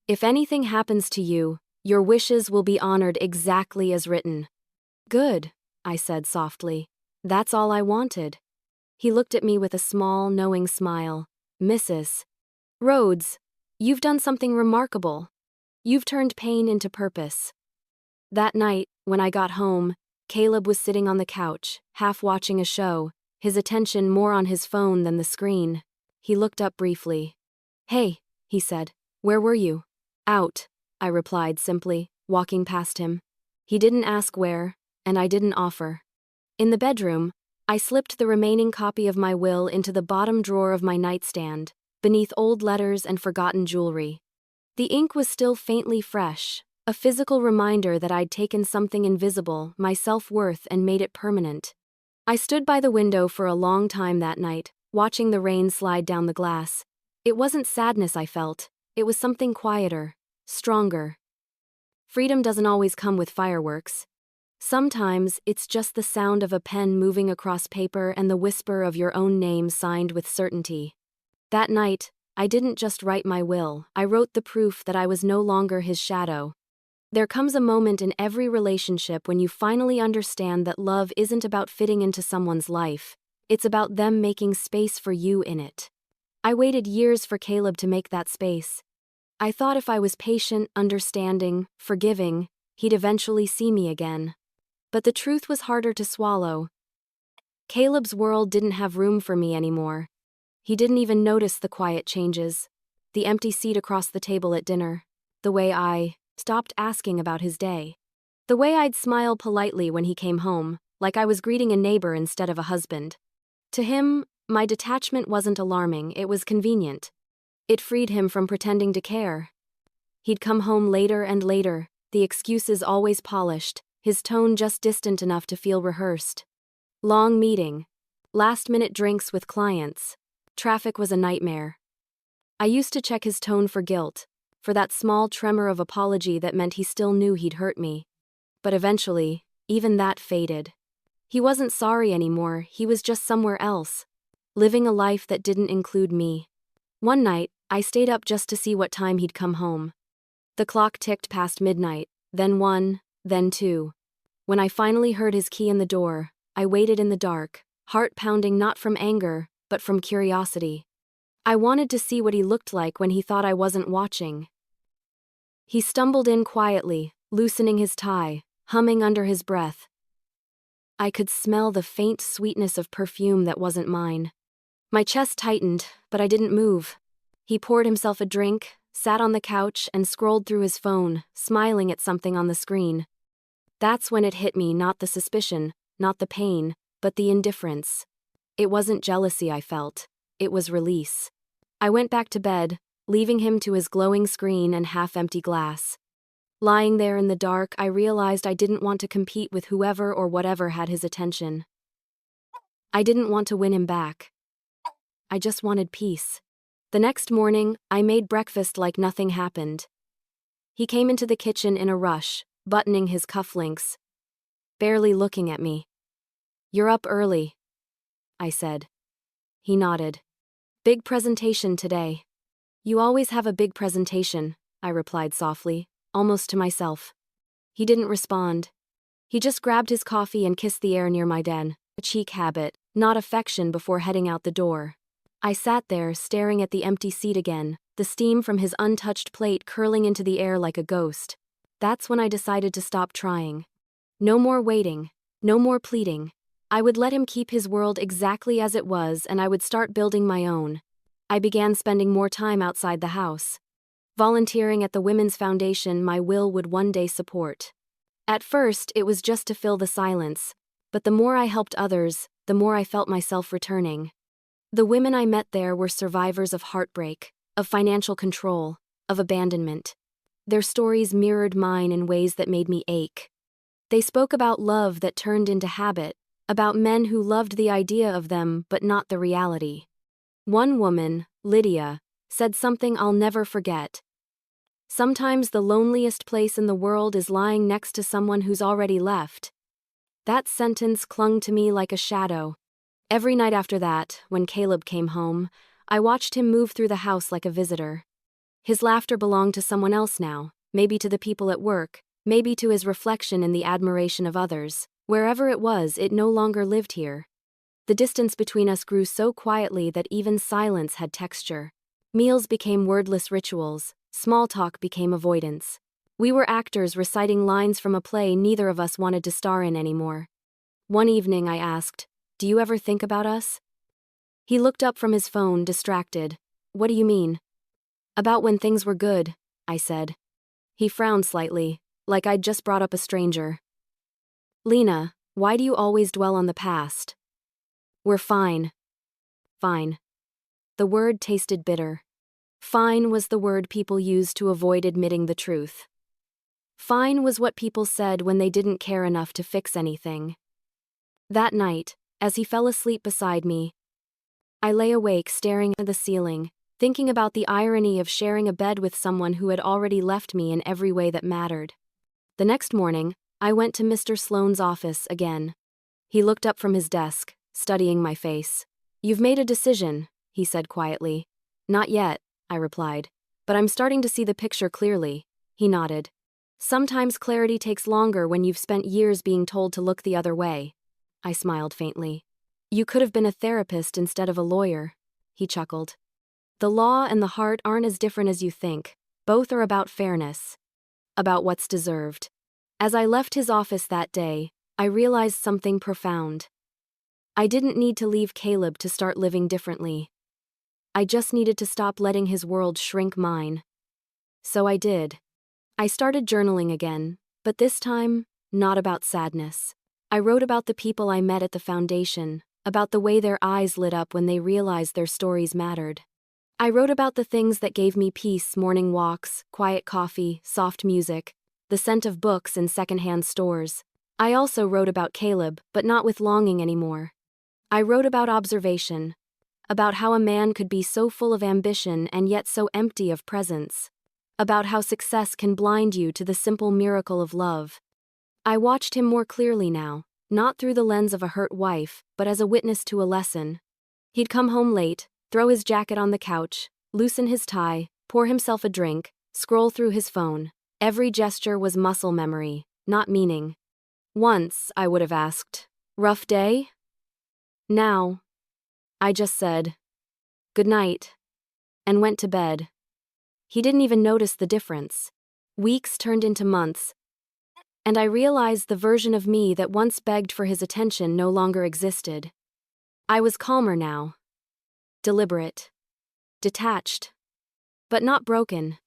"If anything happens to you, your wishes will be honored exactly as written." "Good," I said softly. "That's all I wanted." He looked at me with a small, knowing smile. "Mrs. Rhoades, you've done something remarkable. You've turned pain into purpose." That night, when I got home, Caleb was sitting on the couch, half watching a show, his attention more on his phone than the screen. He looked up briefly. "Hey," he said, "where were you?" "Out," I replied simply, walking past him. He didn't ask where, and I didn't offer. In the bedroom, I slipped the remaining copy of my will into the bottom drawer of my nightstand, beneath old letters and forgotten jewelry. The ink was still faintly fresh, a physical reminder that I'd taken something invisible, my self-worth, and made it permanent. I stood by the window for a long time that night, watching the rain slide down the glass. It wasn't sadness I felt, it was something quieter, stronger. Freedom doesn't always come with fireworks. Sometimes it's just the sound of a pen moving across paper and the whisper of your own name signed with certainty. That night, I didn't just write my will, I wrote the proof that I was no longer his shadow. There comes a moment in every relationship when you finally understand that love isn't about fitting into someone's life, it's about them making space for you in it. I waited years for Caleb to make that space. I thought if I was patient, understanding, forgiving, he'd eventually see me again. But the truth was harder to swallow. Caleb's world didn't have room for me anymore. He didn't even notice the quiet changes, the empty seat across the table at dinner, the way I stopped asking about his day, the way I'd smile politely when he came home, like I was greeting a neighbor instead of a husband. To him, my detachment wasn't alarming, it was convenient. It freed him from pretending to care. He'd come home later and later, the excuses always polished, his tone just distant enough to feel rehearsed. Long meeting, last-minute drinks with clients. Traffic was a nightmare. I used to check his tone for guilt, for that small tremor of apology that meant he still knew he'd hurt me. But eventually, even that faded. He wasn't sorry anymore, he was just somewhere else, living a life that didn't include me. One night, I stayed up just to see what time he'd come home. The clock ticked past midnight, then 1, then 2. When I finally heard his key in the door, I waited in the dark, heart pounding not from anger, but from curiosity. I wanted to see what he looked like when he thought I wasn't watching. He stumbled in quietly, loosening his tie, humming under his breath. I could smell the faint sweetness of perfume that wasn't mine. My chest tightened, but I didn't move. He poured himself a drink, sat on the couch, and scrolled through his phone, smiling at something on the screen. That's when it hit me, not the suspicion, not the pain, but the indifference. It wasn't jealousy I felt, it was release. I went back to bed, leaving him to his glowing screen and half-empty glass. Lying there in the dark, I realized I didn't want to compete with whoever or whatever had his attention. I didn't want to win him back. I just wanted peace. The next morning, I made breakfast like nothing happened. He came into the kitchen in a rush, buttoning his cufflinks, barely looking at me. "You're up early," I said. He nodded. "Big presentation today." "You always have a big presentation," I replied softly, almost to myself. He didn't respond. He just grabbed his coffee and kissed the air near my den. A cheek habit, not affection before heading out the door. I sat there, staring at the empty seat again, the steam from his untouched plate curling into the air like a ghost. That's when I decided to stop trying. No more waiting, no more pleading. I would let him keep his world exactly as it was, and I would start building my own. I began spending more time outside the house, volunteering at the Women's Foundation my will would one day support. At first, it was just to fill the silence, but the more I helped others, the more I felt myself returning. The women I met there were survivors of heartbreak, of financial control, of abandonment. Their stories mirrored mine in ways that made me ache. They spoke about love that turned into habit, about men who loved the idea of them but not the reality. One woman, Lydia, said something I'll never forget. Sometimes the loneliest place in the world is lying next to someone who's already left. That sentence clung to me like a shadow. Every night after that, when Caleb came home, I watched him move through the house like a visitor. His laughter belonged to someone else now, maybe to the people at work, maybe to his reflection in the admiration of others. Wherever it was, it no longer lived here. The distance between us grew so quietly that even silence had texture. Meals became wordless rituals, small talk became avoidance. We were actors reciting lines from a play neither of us wanted to star in anymore. One evening I asked, "Do you ever think about us?" He looked up from his phone, distracted. "What do you mean?" "About when things were good," I said. He frowned slightly, like I'd just brought up a stranger. "Lena, why do you always dwell on the past?" "We're fine." Fine. The word tasted bitter. Fine was the word people used to avoid admitting the truth. Fine was what people said when they didn't care enough to fix anything. That night, as he fell asleep beside me, I lay awake staring at the ceiling, thinking about the irony of sharing a bed with someone who had already left me in every way that mattered. The next morning, I went to Mr. Sloane's office again. He looked up from his desk, studying my face. "You've made a decision," he said quietly. "Not yet," I replied. "But I'm starting to see the picture clearly." He nodded. "Sometimes clarity takes longer when you've spent years being told to look the other way." I smiled faintly. "You could have been a therapist instead of a lawyer," he chuckled. "The law and the heart aren't as different as you think. Both are about fairness. About what's deserved." As I left his office that day, I realized something profound. I didn't need to leave Caleb to start living differently. I just needed to stop letting his world shrink mine. So I did. I started journaling again, but this time, not about sadness. I wrote about the people I met at the foundation, about the way their eyes lit up when they realized their stories mattered. I wrote about the things that gave me peace: morning walks, quiet coffee, soft music, the scent of books in secondhand stores. I also wrote about Caleb, but not with longing anymore. I wrote about observation, about how a man could be so full of ambition and yet so empty of presence, about how success can blind you to the simple miracle of love. I watched him more clearly now, not through the lens of a hurt wife, but as a witness to a lesson. He'd come home late, throw his jacket on the couch, loosen his tie, pour himself a drink, scroll through his phone. Every gesture was muscle memory, not meaning. Once, I would have asked, "Rough day?" Now, I just said, "Good night," and went to bed. He didn't even notice the difference. Weeks turned into months, and I realized the version of me that once begged for his attention no longer existed. I was calmer now. Deliberate. Detached. But not broken.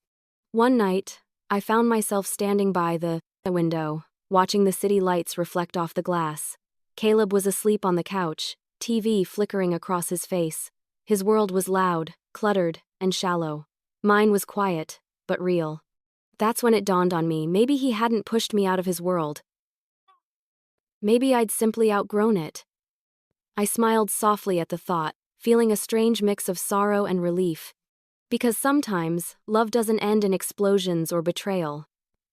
One night, I found myself standing by the window, watching the city lights reflect off the glass. Caleb was asleep on the couch, TV flickering across his face. His world was loud, cluttered, and shallow. Mine was quiet, but real. That's when it dawned on me, maybe he hadn't pushed me out of his world. Maybe I'd simply outgrown it. I smiled softly at the thought, feeling a strange mix of sorrow and relief. Because sometimes, love doesn't end in explosions or betrayal.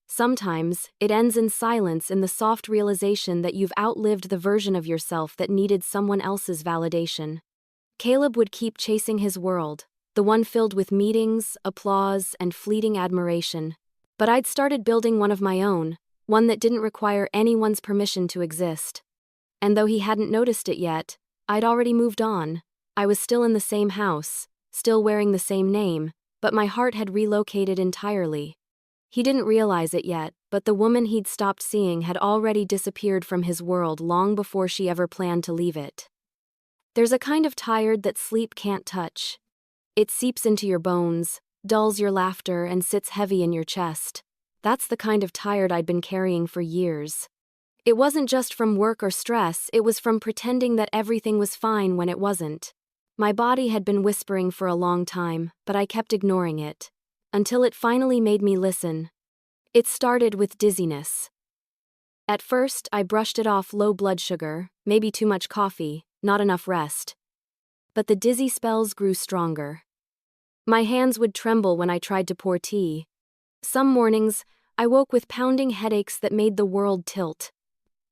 Sometimes, it ends in silence, in the soft realization that you've outlived the version of yourself that needed someone else's validation. Caleb would keep chasing his world, the one filled with meetings, applause, and fleeting admiration. But I'd started building one of my own, one that didn't require anyone's permission to exist. And though he hadn't noticed it yet, I'd already moved on. I was still in the same house, still wearing the same name, but my heart had relocated entirely. He didn't realize it yet, but the woman he'd stopped seeing had already disappeared from his world long before she ever planned to leave it. There's a kind of tired that sleep can't touch. It seeps into your bones, dulls your laughter, and sits heavy in your chest. That's the kind of tired I'd been carrying for years. It wasn't just from work or stress, it was from pretending that everything was fine when it wasn't. My body had been whispering for a long time, but I kept ignoring it. Until it finally made me listen. It started with dizziness. At first, I brushed it off: low blood sugar, maybe too much coffee, not enough rest. But the dizzy spells grew stronger. My hands would tremble when I tried to pour tea. Some mornings, I woke with pounding headaches that made the world tilt.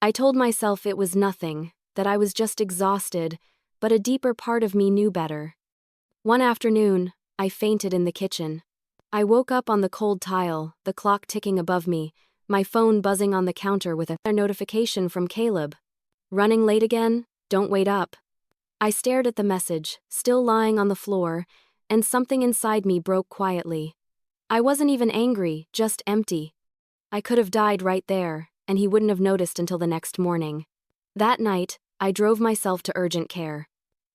I told myself it was nothing, that I was just exhausted, but a deeper part of me knew better. One afternoon, I fainted in the kitchen. I woke up on the cold tile, the clock ticking above me, my phone buzzing on the counter with a notification from Caleb. "Running late again? Don't wait up." I stared at the message, still lying on the floor, and something inside me broke quietly. I wasn't even angry, just empty. I could have died right there, and he wouldn't have noticed until the next morning. That night, I drove myself to urgent care.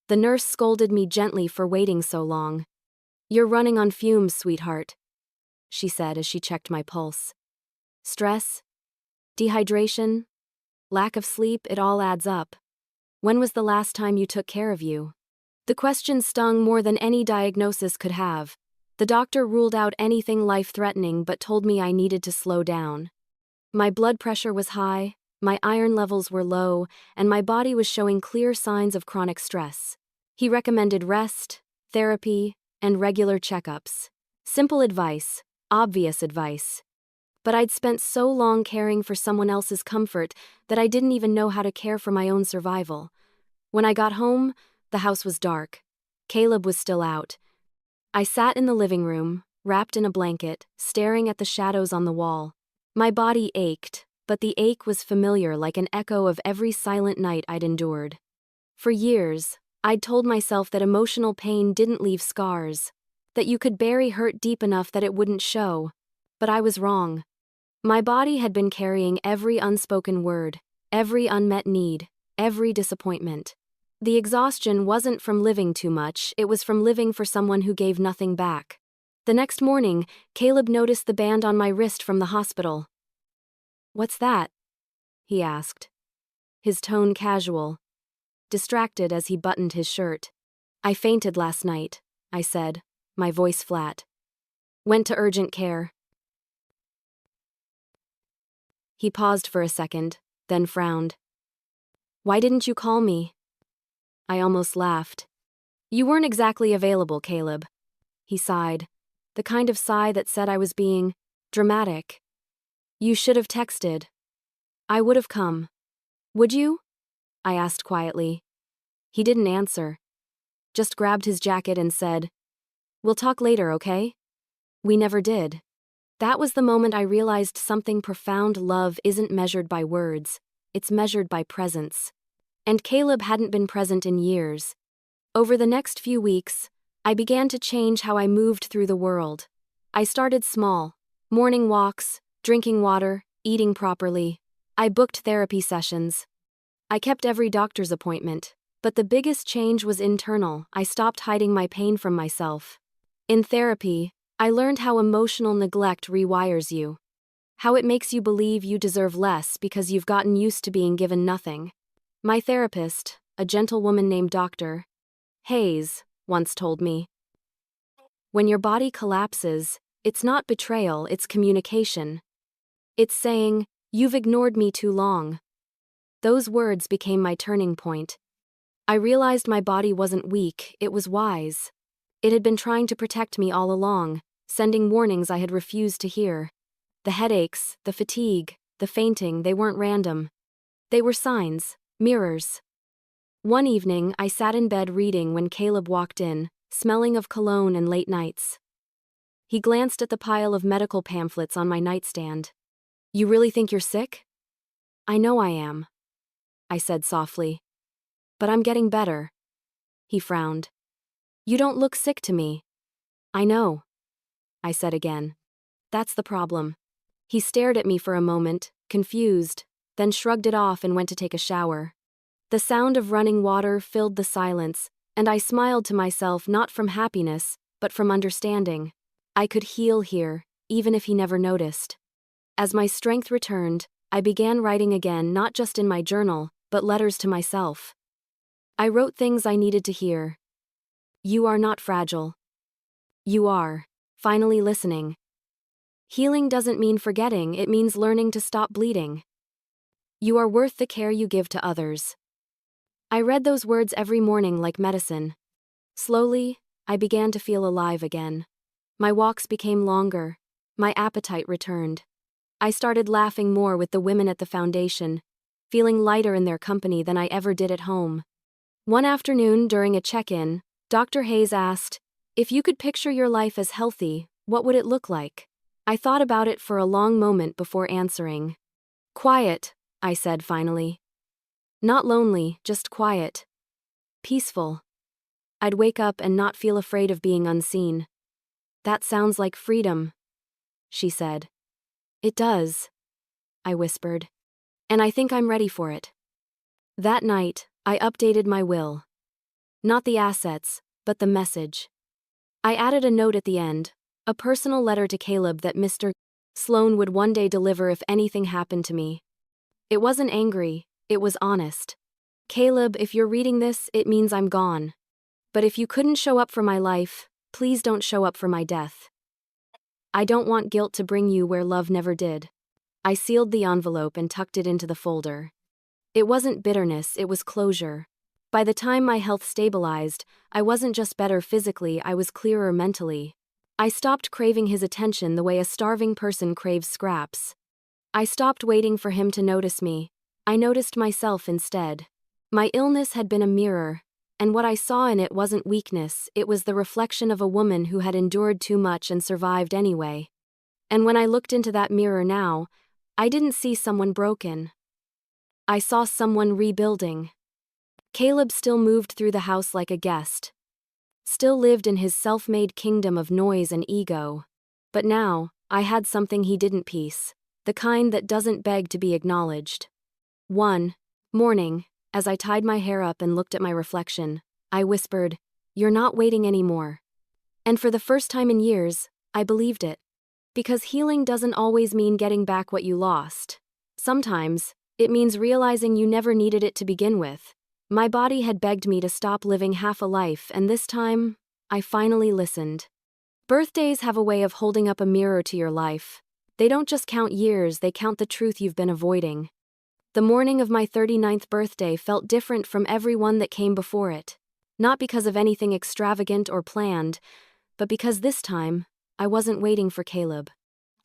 The nurse scolded me gently for waiting so long. "You're running on fumes, sweetheart," she said as she checked my pulse. Stress? Dehydration? Lack of sleep, it all adds up. "When was the last time you took care of you?" The question stung more than any diagnosis could have. The doctor ruled out anything life-threatening but told me I needed to slow down. My blood pressure was high, my iron levels were low, and my body was showing clear signs of chronic stress. He recommended rest, therapy, and regular checkups. Simple advice, obvious advice. But I'd spent so long caring for someone else's comfort that I didn't even know how to care for my own survival. When I got home, the house was dark. Caleb was still out. I sat in the living room, wrapped in a blanket, staring at the shadows on the wall. My body ached, but the ache was familiar, like an echo of every silent night I'd endured. For years, I'd told myself that emotional pain didn't leave scars, that you could bury hurt deep enough that it wouldn't show. But I was wrong. My body had been carrying every unspoken word, every unmet need, every disappointment. The exhaustion wasn't from living too much, it was from living for someone who gave nothing back. The next morning, Caleb noticed the band on my wrist from the hospital. "What's that?" he asked. His tone casual, distracted as he buttoned his shirt. "I fainted last night," I said, my voice flat. "Went to urgent care." He paused for a second, then frowned. "Why didn't you call me?" I almost laughed. "You weren't exactly available, Caleb." He sighed, the kind of sigh that said I was being dramatic. "You should have texted. I would have come." "Would you?" I asked quietly. He didn't answer. Just grabbed his jacket and said, "We'll talk later, okay?" We never did. That was the moment I realized something profound: love isn't measured by words, it's measured by presence. And Caleb hadn't been present in years. Over the next few weeks, I began to change how I moved through the world. I started small: morning walks, drinking water, eating properly. I booked therapy sessions. I kept every doctor's appointment. But the biggest change was internal. I stopped hiding my pain from myself. In therapy, I learned how emotional neglect rewires you. How it makes you believe you deserve less because you've gotten used to being given nothing. My therapist, a gentle woman named Dr. Hayes, once told me, "When your body collapses, it's not betrayal, it's communication. It's saying, 'You've ignored me too long.'" Those words became my turning point. I realized my body wasn't weak, it was wise. It had been trying to protect me all along, sending warnings I had refused to hear. The headaches, the fatigue, the fainting, they weren't random. They were signs, mirrors. One evening, I sat in bed reading when Caleb walked in, smelling of cologne and late nights. He glanced at the pile of medical pamphlets on my nightstand. "You really think you're sick?" "I know I am." I said softly. But I'm getting better. He frowned. You don't look sick to me. I know, I said again. That's the problem. He stared at me for a moment, confused, then shrugged it off and went to take a shower. The sound of running water filled the silence, and I smiled to myself not from happiness, but from understanding. I could heal here, even if he never noticed. As my strength returned, I began writing again, not just in my journal, but letters to myself. I wrote things I needed to hear. You are not fragile. You are, finally listening. Healing doesn't mean forgetting, it means learning to stop bleeding. You are worth the care you give to others. I read those words every morning like medicine. Slowly, I began to feel alive again. My walks became longer. My appetite returned. I started laughing more with the women at the foundation, feeling lighter in their company than I ever did at home. One afternoon, during a check-in, Dr. Hayes asked, "If you could picture your life as healthy, what would it look like?" I thought about it for a long moment before answering. Quiet, I said finally. Not lonely, just quiet. Peaceful. I'd wake up and not feel afraid of being unseen. That sounds like freedom, she said. It does, I whispered. And I think I'm ready for it. That night, I updated my will. Not the assets, but the message. I added a note at the end, a personal letter to Caleb that Mr. Sloan would one day deliver if anything happened to me. It wasn't angry, it was honest. Caleb, if you're reading this, it means I'm gone. But if you couldn't show up for my life, please don't show up for my death. I don't want guilt to bring you where love never did. I sealed the envelope and tucked it into the folder. It wasn't bitterness, it was closure. By the time my health stabilized, I wasn't just better physically, I was clearer mentally. I stopped craving his attention the way a starving person craves scraps. I stopped waiting for him to notice me. I noticed myself instead. My illness had been a mirror, and what I saw in it wasn't weakness, it was the reflection of a woman who had endured too much and survived anyway. And when I looked into that mirror now, I didn't see someone broken. I saw someone rebuilding. Caleb still moved through the house like a guest. Still lived in his self-made kingdom of noise and ego. But now, I had something he didn't piece, the kind that doesn't beg to be acknowledged. One morning, as I tied my hair up and looked at my reflection, I whispered, "You're not waiting anymore." And for the first time in years, I believed it. Because healing doesn't always mean getting back what you lost. Sometimes, it means realizing you never needed it to begin with. My body had begged me to stop living half a life, and this time, I finally listened. Birthdays have a way of holding up a mirror to your life. They don't just count years, they count the truth you've been avoiding. The morning of my 39th birthday felt different from every one that came before it. Not because of anything extravagant or planned, but because this time, I wasn't waiting for Caleb.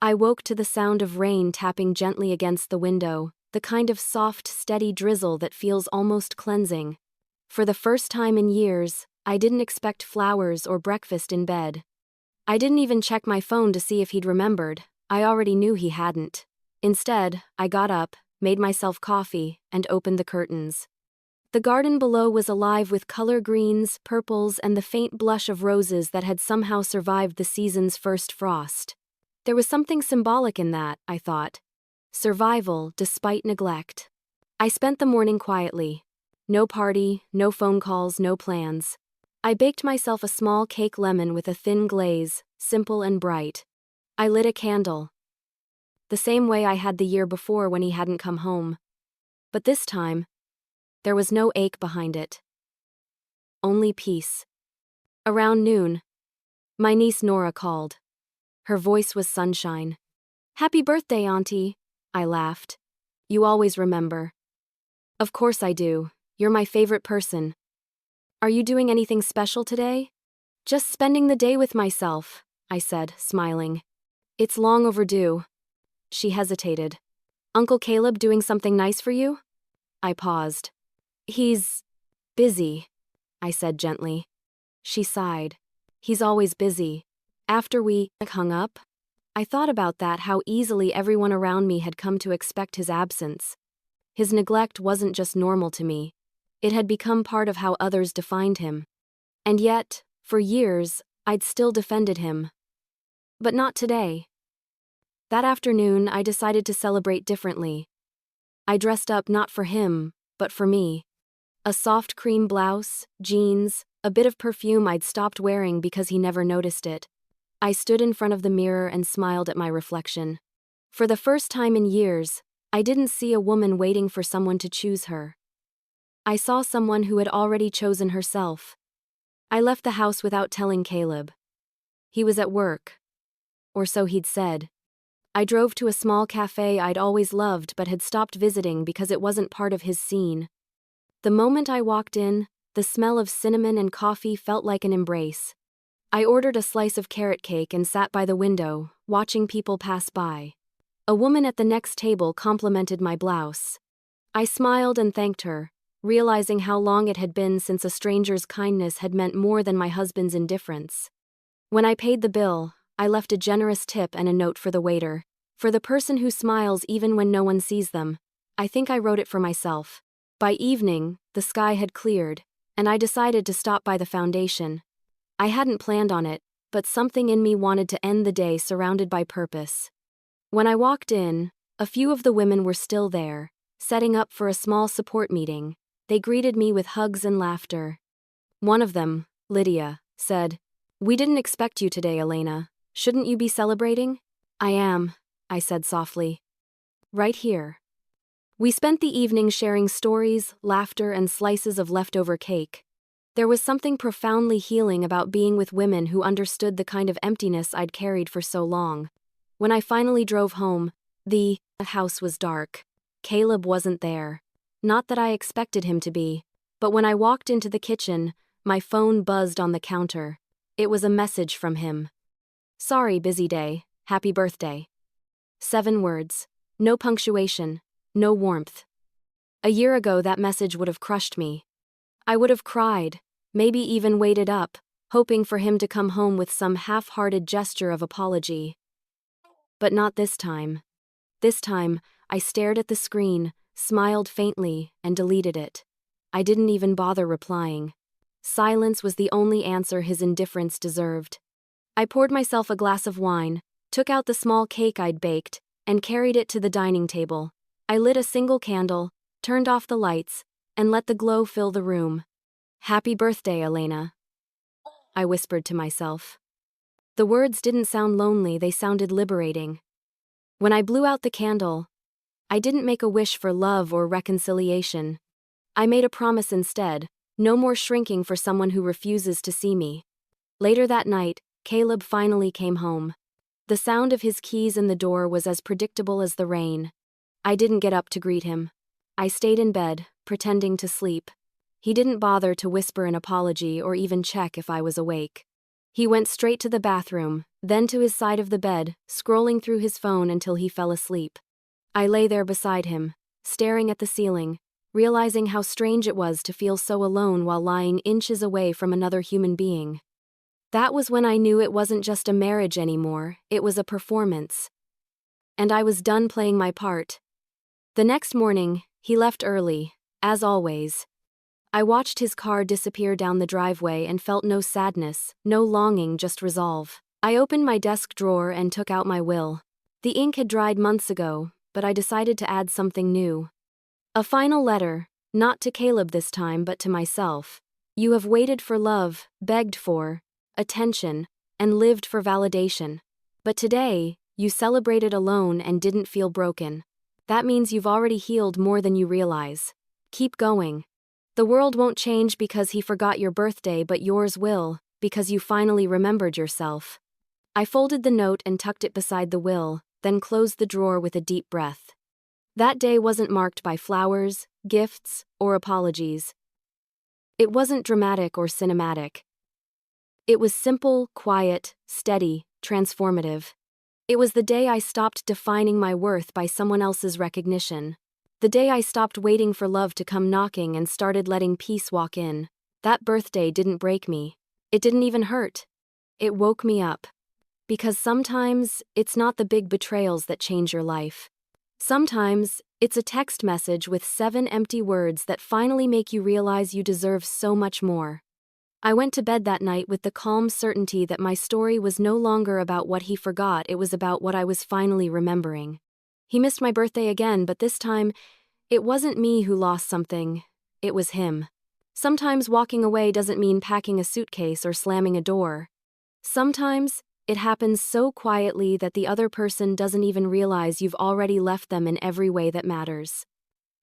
I woke to the sound of rain tapping gently against the window, the kind of soft, steady drizzle that feels almost cleansing. For the first time in years, I didn't expect flowers or breakfast in bed. I didn't even check my phone to see if he'd remembered. I already knew he hadn't. Instead, I got up, made myself coffee, and opened the curtains. The garden below was alive with color greens, purples, and the faint blush of roses that had somehow survived the season's first frost. There was something symbolic in that, I thought. Survival despite neglect. I spent the morning quietly. No party, no phone calls, no plans. I baked myself a small cake lemon with a thin glaze, simple and bright. I lit a candle. The same way I had the year before when he hadn't come home. But this time, there was no ache behind it. Only peace. Around noon, my niece Nora called. Her voice was sunshine. "Happy birthday, Auntie," I laughed. "You always remember." "Of course I do. You're my favorite person." "Are you doing anything special today?" "Just spending the day with myself," I said, smiling. "It's long overdue." She hesitated. "Uncle Caleb doing something nice for you?" I paused. "He's busy," I said gently. She sighed. "He's always busy." After we hung up, I thought about that, how easily everyone around me had come to expect his absence. His neglect wasn't just normal to me. It had become part of how others defined him. And yet, for years, I'd still defended him. But not today. That afternoon, I decided to celebrate differently. I dressed up not for him, but for me. A soft cream blouse, jeans, a bit of perfume I'd stopped wearing because he never noticed it. I stood in front of the mirror and smiled at my reflection. For the first time in years, I didn't see a woman waiting for someone to choose her. I saw someone who had already chosen herself. I left the house without telling Caleb. He was at work. Or so he'd said. I drove to a small cafe I'd always loved but had stopped visiting because it wasn't part of his scene. The moment I walked in, the smell of cinnamon and coffee felt like an embrace. I ordered a slice of carrot cake and sat by the window, watching people pass by. A woman at the next table complimented my blouse. I smiled and thanked her, realizing how long it had been since a stranger's kindness had meant more than my husband's indifference. When I paid the bill, I left a generous tip and a note for the waiter. For the person who smiles even when no one sees them. I think I wrote it for myself. By evening, the sky had cleared, and I decided to stop by the foundation. I hadn't planned on it, but something in me wanted to end the day surrounded by purpose. When I walked in, a few of the women were still there, setting up for a small support meeting. They greeted me with hugs and laughter. One of them, Lydia, said, "We didn't expect you today, Elena. Shouldn't you be celebrating?" "I am," I said softly. "Right here." We spent the evening sharing stories, laughter, and slices of leftover cake. There was something profoundly healing about being with women who understood the kind of emptiness I'd carried for so long. When I finally drove home, the house was dark. Caleb wasn't there. Not that I expected him to be, but when I walked into the kitchen, my phone buzzed on the counter. It was a message from him. "Sorry, busy day. Happy birthday." 7 words. No punctuation. No warmth. A year ago that message would have crushed me. I would have cried, maybe even waited up, hoping for him to come home with some half-hearted gesture of apology. But not this time. This time, I stared at the screen, smiled faintly, and deleted it. I didn't even bother replying. Silence was the only answer his indifference deserved. I poured myself a glass of wine, took out the small cake I'd baked, and carried it to the dining table. I lit a single candle, turned off the lights, and let the glow fill the room. "Happy birthday, Elena," I whispered to myself. The words didn't sound lonely, they sounded liberating. When I blew out the candle, I didn't make a wish for love or reconciliation. I made a promise instead, no more shrinking for someone who refuses to see me. Later that night, Caleb finally came home. The sound of his keys in the door was as predictable as the rain. I didn't get up to greet him. I stayed in bed, pretending to sleep. He didn't bother to whisper an apology or even check if I was awake. He went straight to the bathroom, then to his side of the bed, scrolling through his phone until he fell asleep. I lay there beside him, staring at the ceiling, realizing how strange it was to feel so alone while lying inches away from another human being. That was when I knew it wasn't just a marriage anymore, it was a performance. And I was done playing my part. The next morning, he left early, as always. I watched his car disappear down the driveway and felt no sadness, no longing, just resolve. I opened my desk drawer and took out my will. The ink had dried months ago, but I decided to add something new. A final letter, not to Caleb this time but to myself. "You have waited for love, begged for attention, and lived for validation. But today, you celebrated alone and didn't feel broken. That means you've already healed more than you realize. Keep going. The world won't change because he forgot your birthday, but yours will, because you finally remembered yourself." I folded the note and tucked it beside the will, then closed the drawer with a deep breath. That day wasn't marked by flowers, gifts, or apologies. It wasn't dramatic or cinematic. It was simple, quiet, steady, transformative. It was the day I stopped defining my worth by someone else's recognition. The day I stopped waiting for love to come knocking and started letting peace walk in. That birthday didn't break me. It didn't even hurt. It woke me up. Because sometimes, it's not the big betrayals that change your life. Sometimes, It's a text message with 7 empty words that finally make you realize you deserve so much more. I went to bed that night with the calm certainty that my story was no longer about what he forgot, it was about what I was finally remembering. He missed my birthday again, but this time, it wasn't me who lost something, it was him. Sometimes walking away doesn't mean packing a suitcase or slamming a door. Sometimes, it happens so quietly that the other person doesn't even realize you've already left them in every way that matters.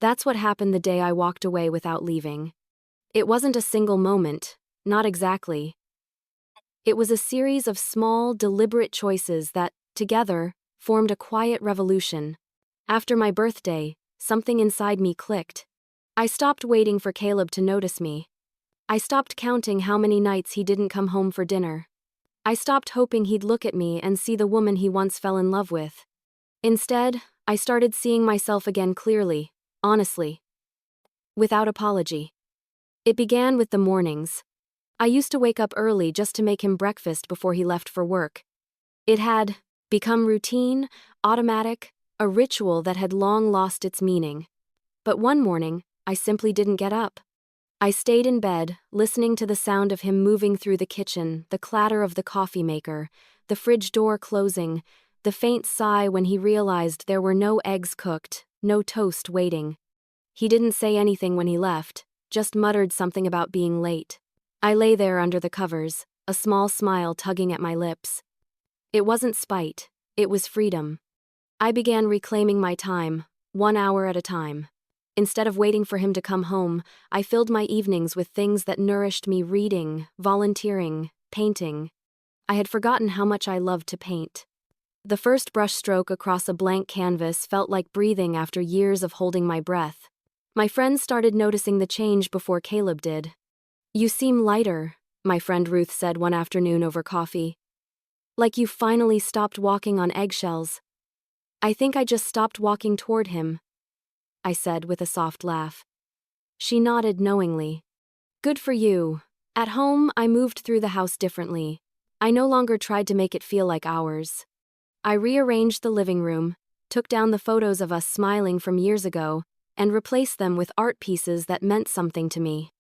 That's what happened the day I walked away without leaving. It wasn't a single moment, not exactly. It was a series of small, deliberate choices that, together, formed a quiet revolution. After my birthday, something inside me clicked. I stopped waiting for Caleb to notice me. I stopped counting how many nights he didn't come home for dinner. I stopped hoping he'd look at me and see the woman he once fell in love with. Instead, I started seeing myself again clearly, honestly, without apology. It began with the mornings. I used to wake up early just to make him breakfast before he left for work. It had become routine, automatic, a ritual that had long lost its meaning. But one morning, I simply didn't get up. I stayed in bed, listening to the sound of him moving through the kitchen, the clatter of the coffee maker, the fridge door closing, the faint sigh when he realized there were no eggs cooked, no toast waiting. He didn't say anything when he left, just muttered something about being late. I lay there under the covers, a small smile tugging at my lips. It wasn't spite, it was freedom. I began reclaiming my time, 1 hour at a time. Instead of waiting for him to come home, I filled my evenings with things that nourished me: reading, volunteering, painting. I had forgotten how much I loved to paint. The first brushstroke across a blank canvas felt like breathing after years of holding my breath. My friends started noticing the change before Caleb did. "You seem lighter," my friend Ruth said one afternoon over coffee. "Like you finally stopped walking on eggshells." "I think I just stopped walking toward him," I said with a soft laugh. She nodded knowingly. "Good for you." At home, I moved through the house differently. I no longer tried to make it feel like ours. I rearranged the living room, took down the photos of us smiling from years ago, and replaced them with art pieces that meant something to me.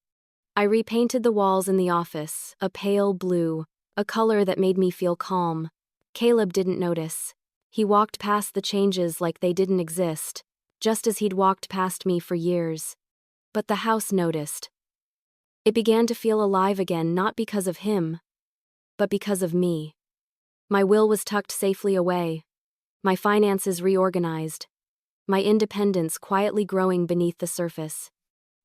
I repainted the walls in the office, a pale blue, a color that made me feel calm. Caleb didn't notice. He walked past the changes like they didn't exist, just as he'd walked past me for years. But the house noticed. It began to feel alive again, not because of him, but because of me. My will was tucked safely away, my finances reorganized, my independence quietly growing beneath the surface.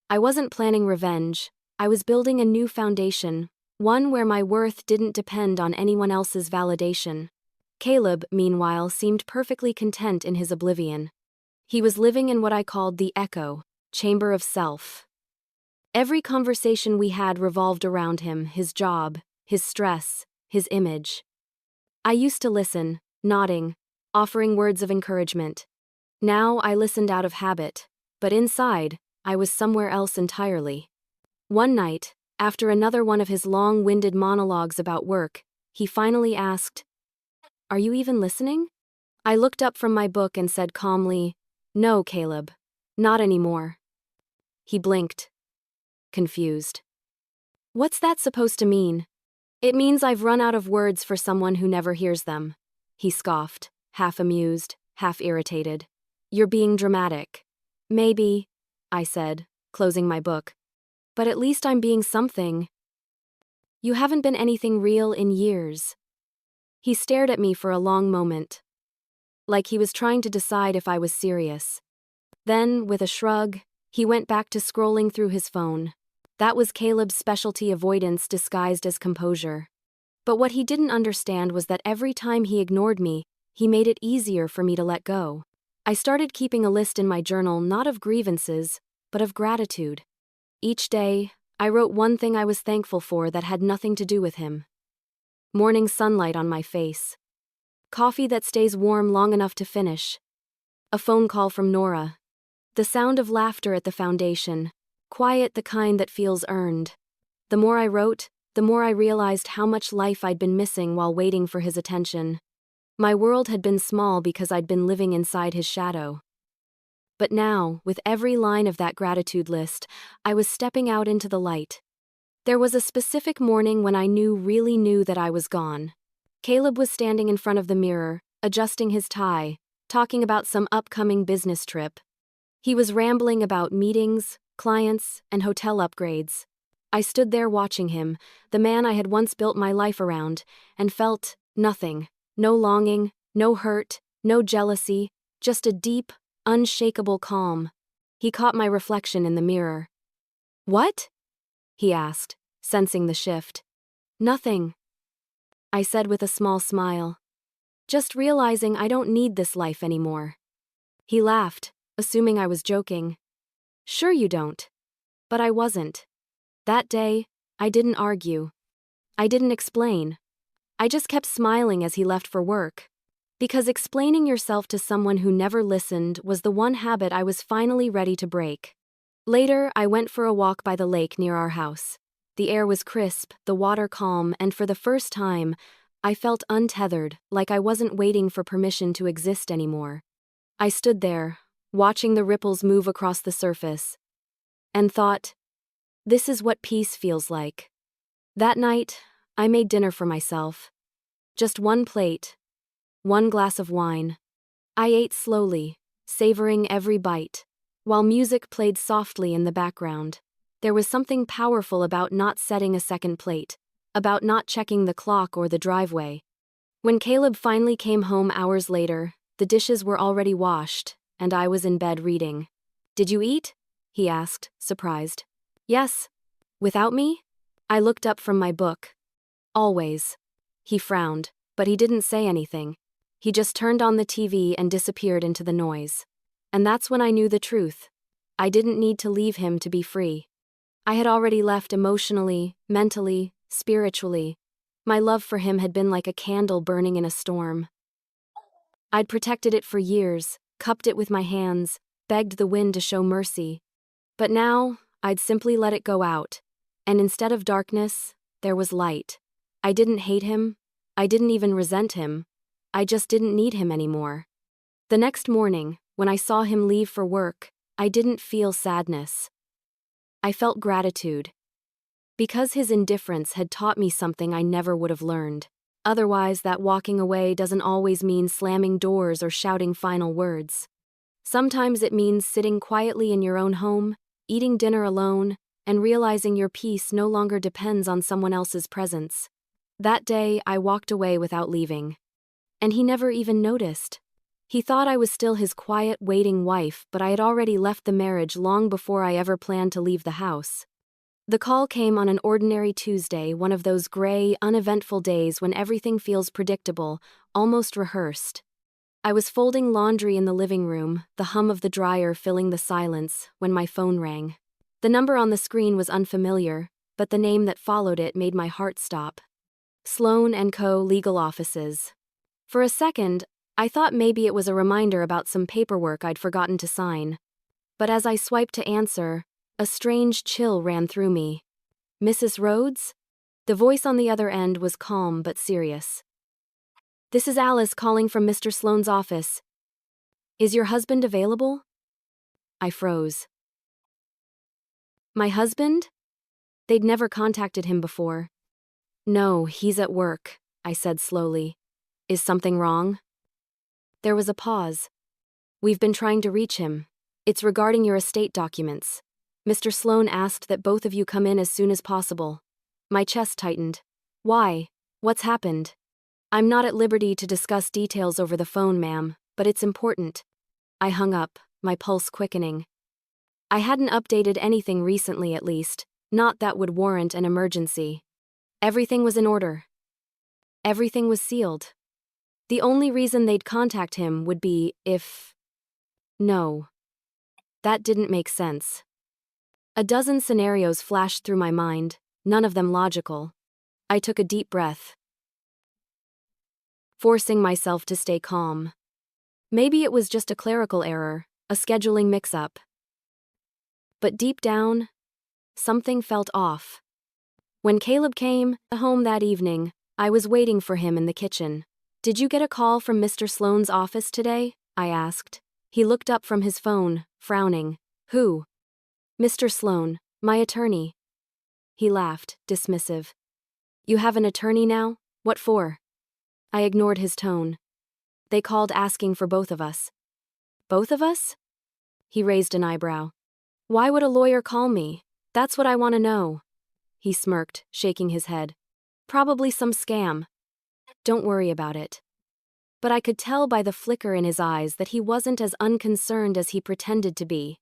I wasn't planning revenge, I was building a new foundation, one where my worth didn't depend on anyone else's validation. Caleb, meanwhile, seemed perfectly content in his oblivion. He was living in what I called the echo chamber of self. Every conversation we had revolved around him, his job, his stress, his image. I used to listen, nodding, offering words of encouragement. Now I listened out of habit, but inside, I was somewhere else entirely. One night, after another one of his long-winded monologues about work, he finally asked, "Are you even listening?" I looked up from my book and said calmly, "No, Caleb, not anymore." He blinked, confused. "What's that supposed to mean?" "It means I've run out of words for someone who never hears them," he scoffed, half amused, half irritated. "You're being dramatic." "Maybe," I said, closing my book. "But at least I'm being something." "You haven't been anything real in years." He stared at me for a long moment, like he was trying to decide if I was serious. Then, with a shrug, he went back to scrolling through his phone. That was Caleb's specialty: avoidance disguised as composure. But what he didn't understand was that every time he ignored me, he made it easier for me to let go. I started keeping a list in my journal, not of grievances, but of gratitude. Each day, I wrote one thing I was thankful for that had nothing to do with him. Morning sunlight on my face. Coffee that stays warm long enough to finish. A phone call from Nora. The sound of laughter at the foundation. Quiet, the kind that feels earned. The more I wrote, the more I realized how much life I'd been missing while waiting for his attention. My world had been small because I'd been living inside his shadow. But now, with every line of that gratitude list, I was stepping out into the light. There was a specific morning when I really knew that I was gone. Caleb was standing in front of the mirror, adjusting his tie, talking about some upcoming business trip. He was rambling about meetings, clients, and hotel upgrades. I stood there watching him, the man I had once built my life around, and felt nothing. No longing, no hurt, no jealousy, just a deep, unshakable calm. He caught my reflection in the mirror. "What?" he asked, sensing the shift. "Nothing," I said with a small smile. "Just realizing I don't need this life anymore." He laughed, assuming I was joking. "Sure you don't." But I wasn't. That day, I didn't argue. I didn't explain. I just kept smiling as he left for work. Because explaining yourself to someone who never listened was the one habit I was finally ready to break. Later, I went for a walk by the lake near our house. The air was crisp, the water calm, and for the first time, I felt untethered, like I wasn't waiting for permission to exist anymore. I stood there, watching the ripples move across the surface, and thought, this is what peace feels like. That night, I made dinner for myself. Just one plate, one glass of wine. I ate slowly, savoring every bite, while music played softly in the background. There was something powerful about not setting a second plate, about not checking the clock or the driveway. When Caleb finally came home hours later, the dishes were already washed, and I was in bed reading. "Did you eat?" he asked, surprised. "Yes." "Without me?" I looked up from my book. "Always." He frowned, but he didn't say anything. He just turned on the TV and disappeared into the noise. And that's when I knew the truth. I didn't need to leave him to be free. I had already left emotionally, mentally, spiritually. My love for him had been like a candle burning in a storm. I'd protected it for years, cupped it with my hands, begged the wind to show mercy. But now, I'd simply let it go out. And instead of darkness, there was light. I didn't hate him. I didn't even resent him. I just didn't need him anymore. The next morning, when I saw him leave for work, I didn't feel sadness. I felt gratitude. Because his indifference had taught me something I never would have learned. Otherwise, that walking away doesn't always mean slamming doors or shouting final words. Sometimes it means sitting quietly in your own home, eating dinner alone, and realizing your peace no longer depends on someone else's presence. That day, I walked away without leaving. And he never even noticed. He thought I was still his quiet, waiting wife, but I had already left the marriage long before I ever planned to leave the house. The call came on an ordinary Tuesday, one of those gray, uneventful days when everything feels predictable, almost rehearsed. I was folding laundry in the living room, the hum of the dryer filling the silence, when my phone rang. The number on the screen was unfamiliar, but the name that followed it made my heart stop. Sloan & Co. Legal Offices. For a second, I thought maybe it was a reminder about some paperwork I'd forgotten to sign. But as I swiped to answer, a strange chill ran through me. "Mrs. Rhoades?" The voice on the other end was calm but serious. "This is Alice calling from Mr. Sloane's office. Is your husband available?" I froze. My husband? They'd never contacted him before. "No, he's at work," I said slowly. "Is something wrong?" There was a pause. "We've been trying to reach him. It's regarding your estate documents. Mr. Sloane asked that both of you come in as soon as possible." My chest tightened. "Why? What's happened?" "I'm not at liberty to discuss details over the phone, ma'am, but it's important." I hung up, my pulse quickening. I hadn't updated anything recently, at least, not that would warrant an emergency. Everything was in order. Everything was sealed. The only reason they'd contact him would be if... No. That didn't make sense. A dozen scenarios flashed through my mind, none of them logical. I took a deep breath, forcing myself to stay calm. Maybe it was just a clerical error, a scheduling mix-up. But deep down, something felt off. When Caleb came home that evening, I was waiting for him in the kitchen. "Did you get a call from Mr. Sloane's office today?" I asked. He looked up from his phone, frowning. Who? Mr. Sloan, my attorney. He laughed, dismissive. You have an attorney now? What for? I ignored his tone. They called asking for both of us. Both of us? He raised an eyebrow. Why would a lawyer call me? That's what I want to know. He smirked, shaking his head. Probably some scam. Don't worry about it. But I could tell by the flicker in his eyes that he wasn't as unconcerned as he pretended to be.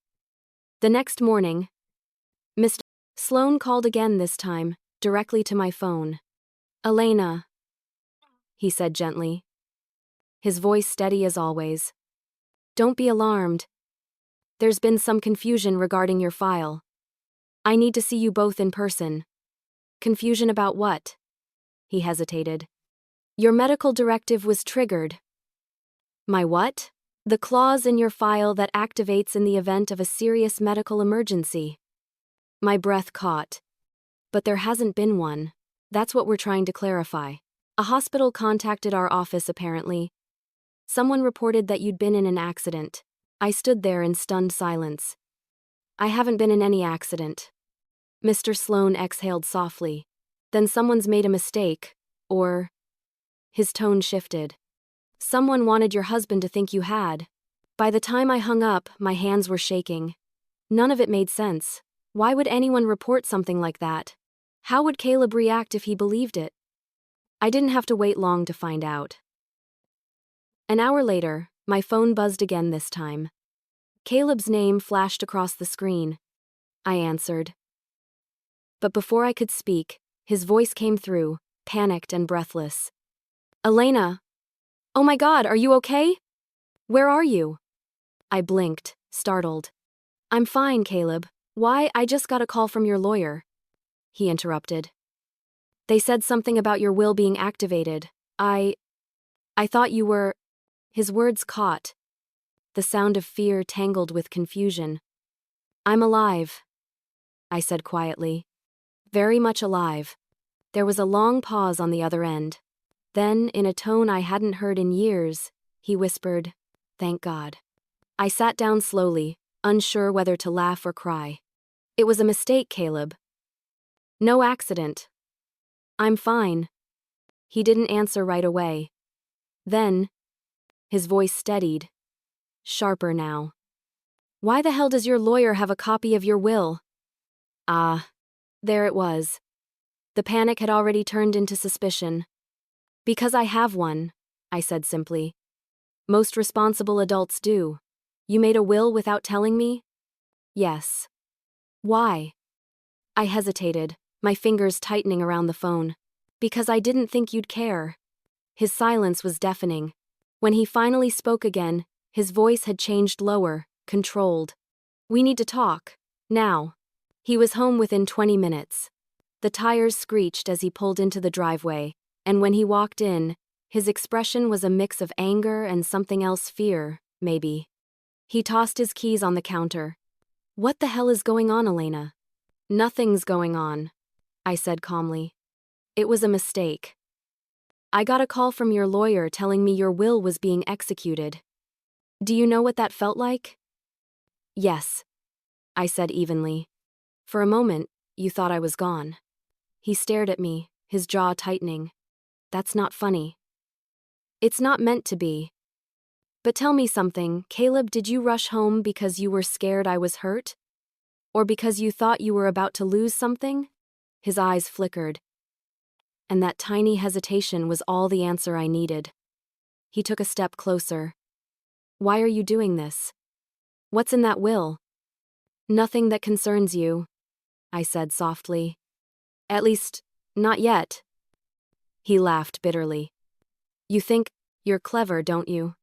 The next morning, Mr. Sloan called again this time, directly to my phone. Elena, he said gently. His voice steady as always. Don't be alarmed. There's been some confusion regarding your file. I need to see you both in person. Confusion about what? He hesitated. Your medical directive was triggered. My what? The clause in your file that activates in the event of a serious medical emergency. My breath caught. But there hasn't been one. That's what we're trying to clarify. A hospital contacted our office apparently. Someone reported that you'd been in an accident. I stood there in stunned silence. I haven't been in any accident. Mr. Sloan exhaled softly. Then someone's made a mistake, or... His tone shifted. Someone wanted your husband to think you had. By the time I hung up, my hands were shaking. None of it made sense. Why would anyone report something like that? How would Caleb react if he believed it? I didn't have to wait long to find out. An hour later, my phone buzzed again this time. Caleb's name flashed across the screen. I answered. But before I could speak, his voice came through, panicked and breathless. Elena! Oh my God, are you okay? Where are you? I blinked, startled. I'm fine, Caleb. Why, I just got a call from your lawyer. He interrupted. They said something about your will being activated. I thought you were... His words caught. The sound of fear tangled with confusion. I'm alive, I said quietly. Very much alive. There was a long pause on the other end. Then, in a tone I hadn't heard in years, he whispered, Thank God. I sat down slowly, unsure whether to laugh or cry. It was a mistake, Caleb. No accident. I'm fine. He didn't answer right away. Then, his voice steadied. Sharper now. Why the hell does your lawyer have a copy of your will? Ah, there it was. The panic had already turned into suspicion. Because I have one, I said simply. Most responsible adults do. You made a will without telling me? Yes. Why? I hesitated, my fingers tightening around the phone. Because I didn't think you'd care. His silence was deafening. When he finally spoke again, his voice had changed lower, controlled. We need to talk. Now. He was home within 20 minutes. The tires screeched as he pulled into the driveway, and when he walked in, his expression was a mix of anger and something else, fear, maybe. He tossed his keys on the counter. What the hell is going on, Elena? Nothing's going on, I said calmly. It was a mistake. I got a call from your lawyer telling me your will was being executed. Do you know what that felt like? Yes, I said evenly. For a moment, you thought I was gone. He stared at me, his jaw tightening. That's not funny. It's not meant to be. But tell me something, Caleb, did you rush home because you were scared I was hurt? Or because you thought you were about to lose something? His eyes flickered. And that tiny hesitation was all the answer I needed. He took a step closer. Why are you doing this? What's in that will? Nothing that concerns you, I said softly. At least, not yet. He laughed bitterly. You think you're clever, don't you?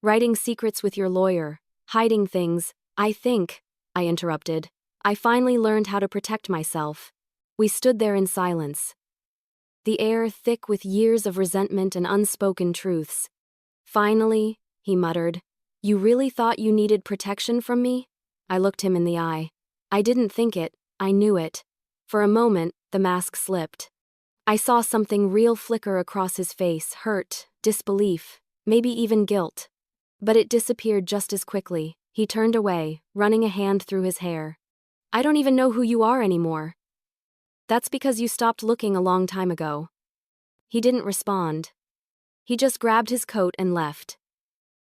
Writing secrets with your lawyer, hiding things. I interrupted. I finally learned how to protect myself. We stood there in silence. The air thick with years of resentment and unspoken truths. Finally, he muttered, you really thought you needed protection from me? I looked him in the eye. I didn't think it, I knew it. For a moment, the mask slipped. I saw something real flicker across his face, hurt, disbelief, maybe even guilt. But it disappeared just as quickly. He turned away, running a hand through his hair. I don't even know who you are anymore. That's because you stopped looking a long time ago. He didn't respond. He just grabbed his coat and left,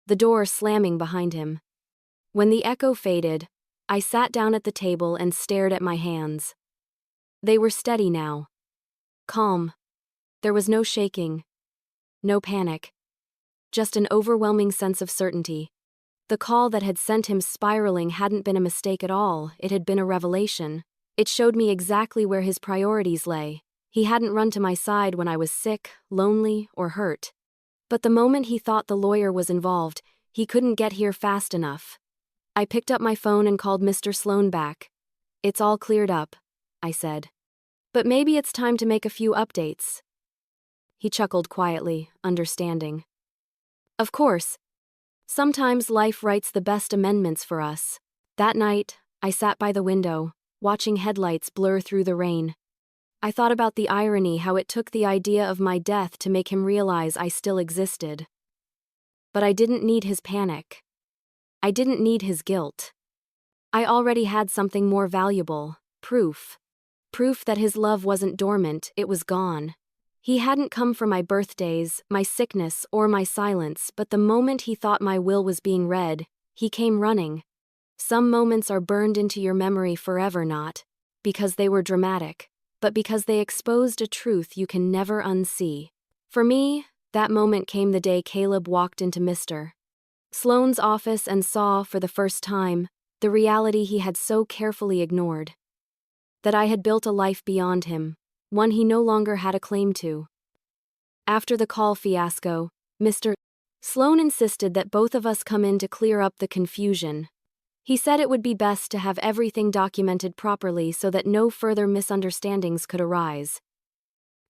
the door slamming behind him. When the echo faded, I sat down at the table and stared at my hands. They were steady now. Calm. There was no shaking. No panic. Just an overwhelming sense of certainty. The call that had sent him spiraling hadn't been a mistake at all, it had been a revelation. It showed me exactly where his priorities lay. He hadn't run to my side when I was sick, lonely, or hurt. But the moment he thought the lawyer was involved, he couldn't get here fast enough. I picked up my phone and called Mr. Sloan back. It's all cleared up, I said. But maybe it's time to make a few updates. He chuckled quietly, understanding. Of course. Sometimes life writes the best amendments for us. That night, I sat by the window, watching headlights blur through the rain. I thought about the irony how it took the idea of my death to make him realize I still existed. But I didn't need his panic. I didn't need his guilt. I already had something more valuable, proof. Proof that his love wasn't dormant, it was gone. He hadn't come for my birthdays, my sickness, or my silence, but the moment he thought my will was being read, he came running. Some moments are burned into your memory forever, not because they were dramatic, but because they exposed a truth you can never unsee. For me, that moment came the day Caleb walked into Mr. Sloane's office and saw, for the first time, the reality he had so carefully ignored. That I had built a life beyond him, one he no longer had a claim to. After the call fiasco, Mr. Sloane insisted that both of us come in to clear up the confusion. He said it would be best to have everything documented properly so that no further misunderstandings could arise.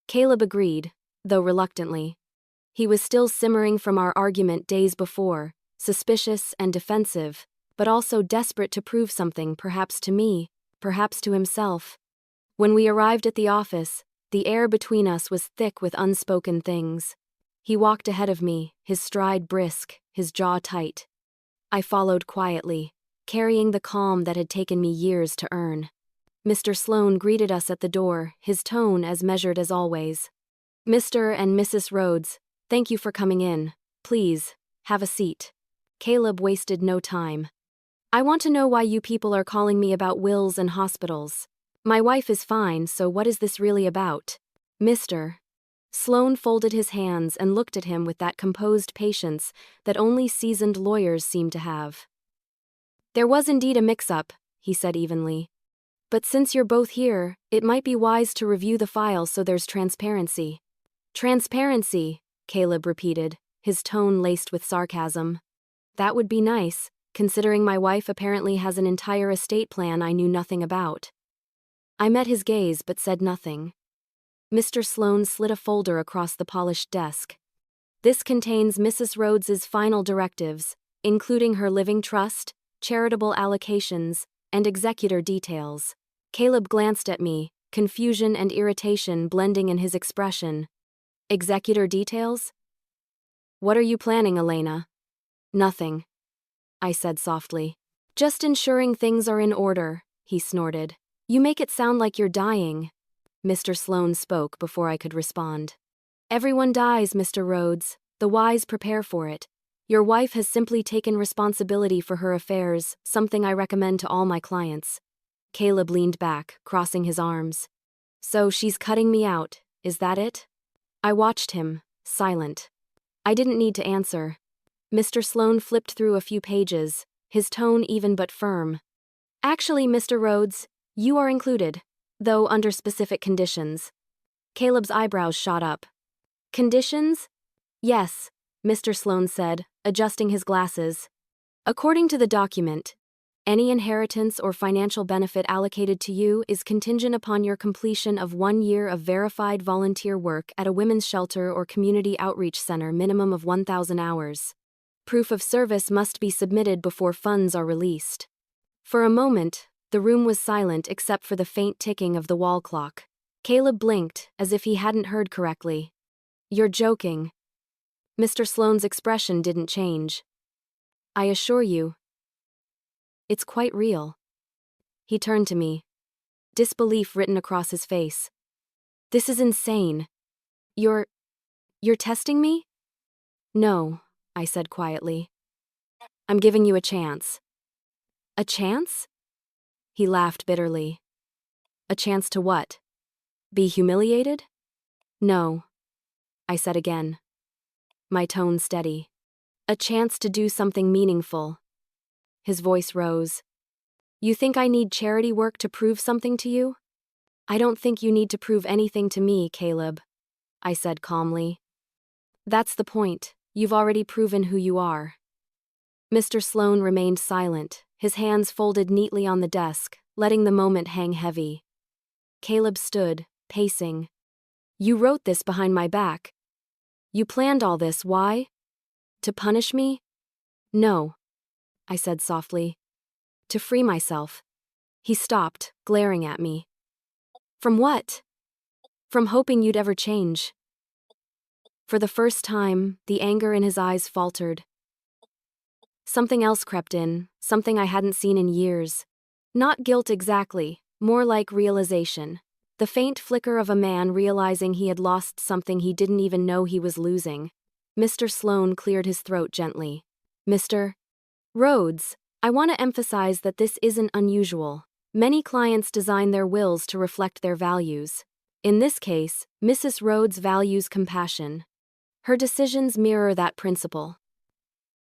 Caleb agreed, though reluctantly. He was still simmering from our argument days before, suspicious and defensive, but also desperate to prove something, perhaps to me, perhaps to himself. When we arrived at the office, the air between us was thick with unspoken things. He walked ahead of me, his stride brisk, his jaw tight. I followed quietly, carrying the calm that had taken me years to earn. Mr. Sloane greeted us at the door, his tone as measured as always. Mr. and Mrs. Rhoades, thank you for coming in. Please, have a seat. Caleb wasted no time. I want to know why you people are calling me about wills and hospitals. My wife is fine, so what is this really about? Mr. Sloane folded his hands and looked at him with that composed patience that only seasoned lawyers seem to have. There was indeed a mix-up, he said evenly. But since you're both here, it might be wise to review the file so there's transparency. Transparency, Caleb repeated, his tone laced with sarcasm. That would be nice, considering my wife apparently has an entire estate plan I knew nothing about. I met his gaze but said nothing. Mr. Sloane slid a folder across the polished desk. This contains Mrs. Rhoades's final directives, including her living trust, charitable allocations, and executor details. Caleb glanced at me, confusion and irritation blending in his expression. Executor details? What are you planning, Elena? Nothing, I said softly. Just ensuring things are in order, he snorted. You make it sound like you're dying. Mr. Sloane spoke before I could respond. Everyone dies, Mr. Rhoades. The wise prepare for it. Your wife has simply taken responsibility for her affairs, something I recommend to all my clients. Caleb leaned back, crossing his arms. So she's cutting me out, is that it? I watched him, silent. I didn't need to answer. Mr. Sloane flipped through a few pages, his tone even but firm. Actually, Mr. Rhoades, you are included, though under specific conditions. Caleb's eyebrows shot up. Conditions? Yes, Mr. Sloane said, adjusting his glasses. According to the document, any inheritance or financial benefit allocated to you is contingent upon your completion of 1 year of verified volunteer work at a women's shelter or community outreach center, minimum of 1,000 hours. Proof of service must be submitted before funds are released. For a moment, the room was silent except for the faint ticking of the wall clock. Caleb blinked, as if he hadn't heard correctly. You're joking. Mr. Sloane's expression didn't change. I assure you, it's quite real. He turned to me, disbelief written across his face. This is insane. You're testing me? No, I said quietly. I'm giving you a chance. A chance? He laughed bitterly. A chance to what? Be humiliated? No, I said again, my tone steady. A chance to do something meaningful. His voice rose. You think I need charity work to prove something to you? I don't think you need to prove anything to me, Caleb, I said calmly. That's the point. You've already proven who you are. Mr. Sloane remained silent, his hands folded neatly on the desk, letting the moment hang heavy. Caleb stood, pacing. You wrote this behind my back. You planned all this, why? To punish me? No, I said softly. To free myself. He stopped, glaring at me. From what? From hoping you'd ever change. For the first time, the anger in his eyes faltered. Something else crept in, something I hadn't seen in years. Not guilt exactly, more like realization. The faint flicker of a man realizing he had lost something he didn't even know he was losing. Mr. Sloane cleared his throat gently. Mr. Rhoades, I want to emphasize that this isn't unusual. Many clients design their wills to reflect their values. In this case, Mrs. Rhoades values compassion. Her decisions mirror that principle.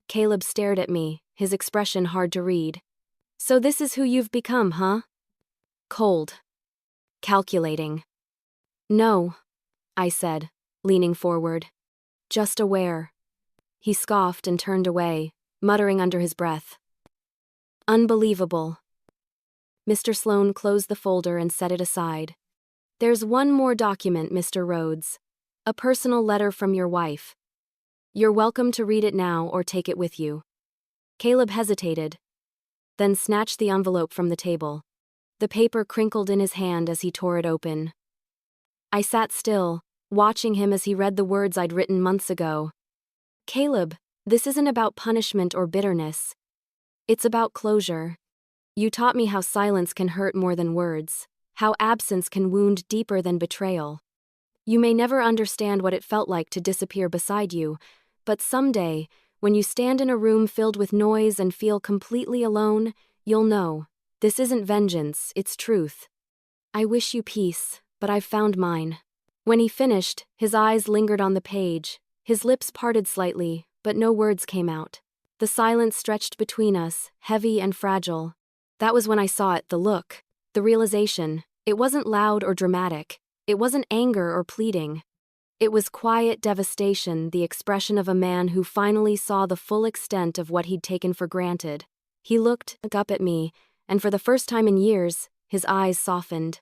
Caleb stared at me, his expression hard to read. So this is who you've become, huh? Cold. Calculating. No, I said, leaning forward. Just aware. He scoffed and turned away, muttering under his breath. Unbelievable. Mr. Sloane closed the folder and set it aside. There's one more document, Mr. Rhoades. A personal letter from your wife. You're welcome to read it now or take it with you. Caleb hesitated, then snatched the envelope from the table. The paper crinkled in his hand as he tore it open. I sat still, watching him as he read the words I'd written months ago. Caleb, this isn't about punishment or bitterness. It's about closure. You taught me how silence can hurt more than words, how absence can wound deeper than betrayal. You may never understand what it felt like to disappear beside you, but someday, when you stand in a room filled with noise and feel completely alone, you'll know. This isn't vengeance, it's truth. I wish you peace, but I've found mine. When he finished, his eyes lingered on the page, his lips parted slightly, but no words came out. The silence stretched between us, heavy and fragile. That was when I saw it, the look, the realization. It wasn't loud or dramatic. It wasn't anger or pleading. It was quiet devastation, the expression of a man who finally saw the full extent of what he'd taken for granted. He looked up at me, and for the first time in years, his eyes softened.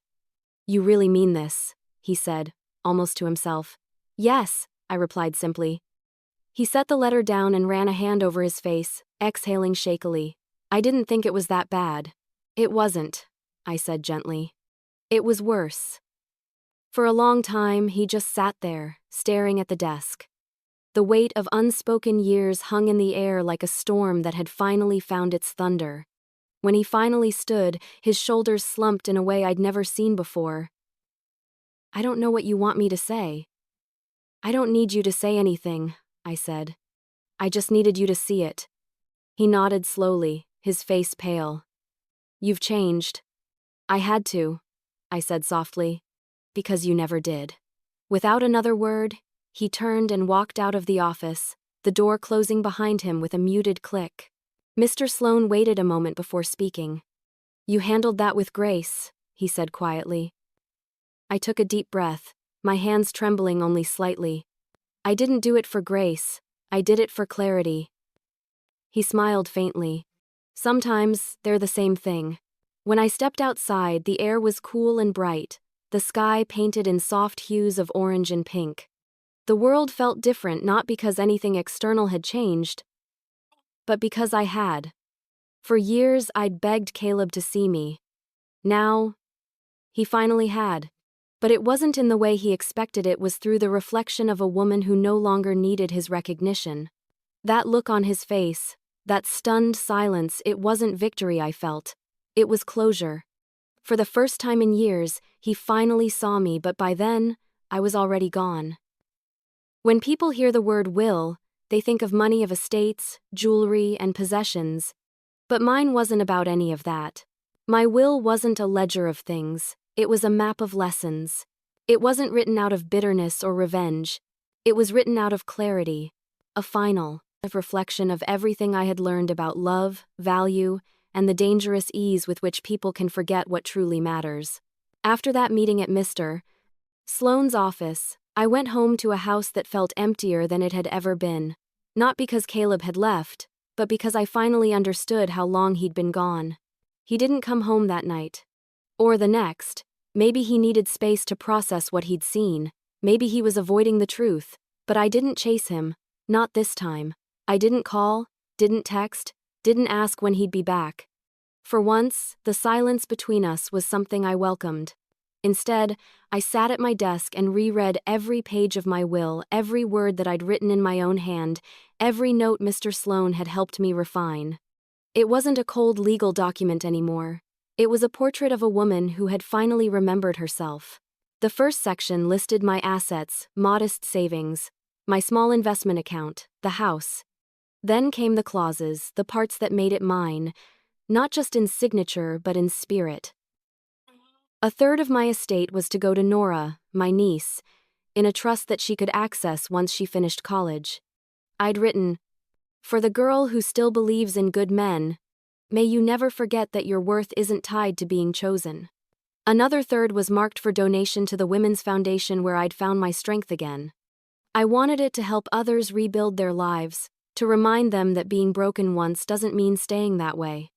You really mean this, he said, almost to himself. Yes, I replied simply. He set the letter down and ran a hand over his face, exhaling shakily. I didn't think it was that bad. It wasn't, I said gently. It was worse. For a long time, he just sat there, staring at the desk. The weight of unspoken years hung in the air like a storm that had finally found its thunder. When he finally stood, his shoulders slumped in a way I'd never seen before. I don't know what you want me to say. I don't need you to say anything, I said. I just needed you to see it. He nodded slowly, his face pale. You've changed. I had to, I said softly, because you never did. Without another word, he turned and walked out of the office, the door closing behind him with a muted click. Mr. Sloane waited a moment before speaking. You handled that with grace, he said quietly. I took a deep breath, my hands trembling only slightly. I didn't do it for grace, I did it for clarity. He smiled faintly. Sometimes they're the same thing. When I stepped outside, the air was cool and bright, the sky painted in soft hues of orange and pink. The world felt different not because anything external had changed, but because I had. For years, I'd begged Caleb to see me. Now, he finally had. But it wasn't in the way he expected, it was through the reflection of a woman who no longer needed his recognition. That look on his face, That stunned silence, it wasn't victory I felt. It was closure. For the first time in years, he finally saw me, but by then, I was already gone. When people hear the word will, they think of money, of estates, jewelry, and possessions. But mine wasn't about any of that. My will wasn't a ledger of things, it was a map of lessons. It wasn't written out of bitterness or revenge. It was written out of clarity, a final reflection of everything I had learned about love, value, and the dangerous ease with which people can forget what truly matters. After that meeting at Mr. Sloane's office, I went home to a house that felt emptier than it had ever been. Not because Caleb had left, but because I finally understood how long he'd been gone. He didn't come home that night. Or the next. Maybe he needed space to process what he'd seen. Maybe he was avoiding the truth. But I didn't chase him. Not this time. I didn't call, didn't text, didn't ask when he'd be back. For once, the silence between us was something I welcomed. Instead, I sat at my desk and reread every page of my will, every word that I'd written in my own hand, every note Mr. Sloane had helped me refine. It wasn't a cold legal document anymore. It was a portrait of a woman who had finally remembered herself. The first section listed my assets, modest savings, my small investment account, the house. Then came the clauses, the parts that made it mine, not just in signature but in spirit. A third of my estate was to go to Nora, my niece, in a trust that she could access once she finished college. I'd written, "For the girl who still believes in good men, may you never forget that your worth isn't tied to being chosen." Another third was marked for donation to the Women's Foundation, where I'd found my strength again. I wanted it to help others rebuild their lives, to remind them that being broken once doesn't mean staying that way.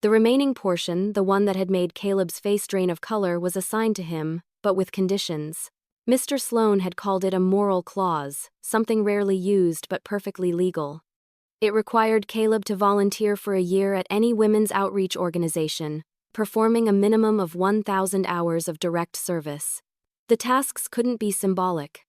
The remaining portion, the one that had made Caleb's face drain of color, was assigned to him, but with conditions. Mr. Sloane had called it a moral clause, something rarely used but perfectly legal. It required Caleb to volunteer for a year at any women's outreach organization, performing a minimum of 1,000 hours of direct service. The tasks couldn't be symbolic.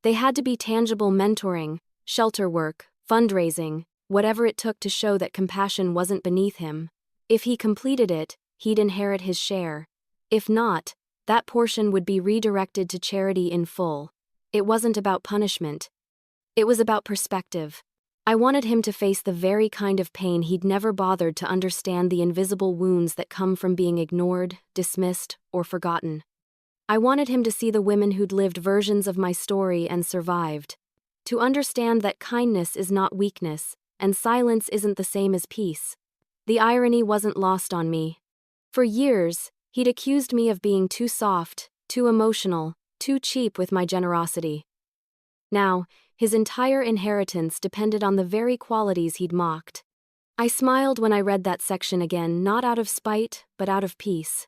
They had to be tangible: mentoring, shelter work, fundraising, whatever it took to show that compassion wasn't beneath him. If he completed it, he'd inherit his share. If not, that portion would be redirected to charity in full. It wasn't about punishment. It was about perspective. I wanted him to face the very kind of pain he'd never bothered to understand, the invisible wounds that come from being ignored, dismissed, or forgotten. I wanted him to see the women who'd lived versions of my story and survived. To understand that kindness is not weakness, and silence isn't the same as peace. The irony wasn't lost on me. For years, he'd accused me of being too soft, too emotional, too cheap with my generosity. Now, his entire inheritance depended on the very qualities he'd mocked. I smiled when I read that section again, not out of spite, but out of peace.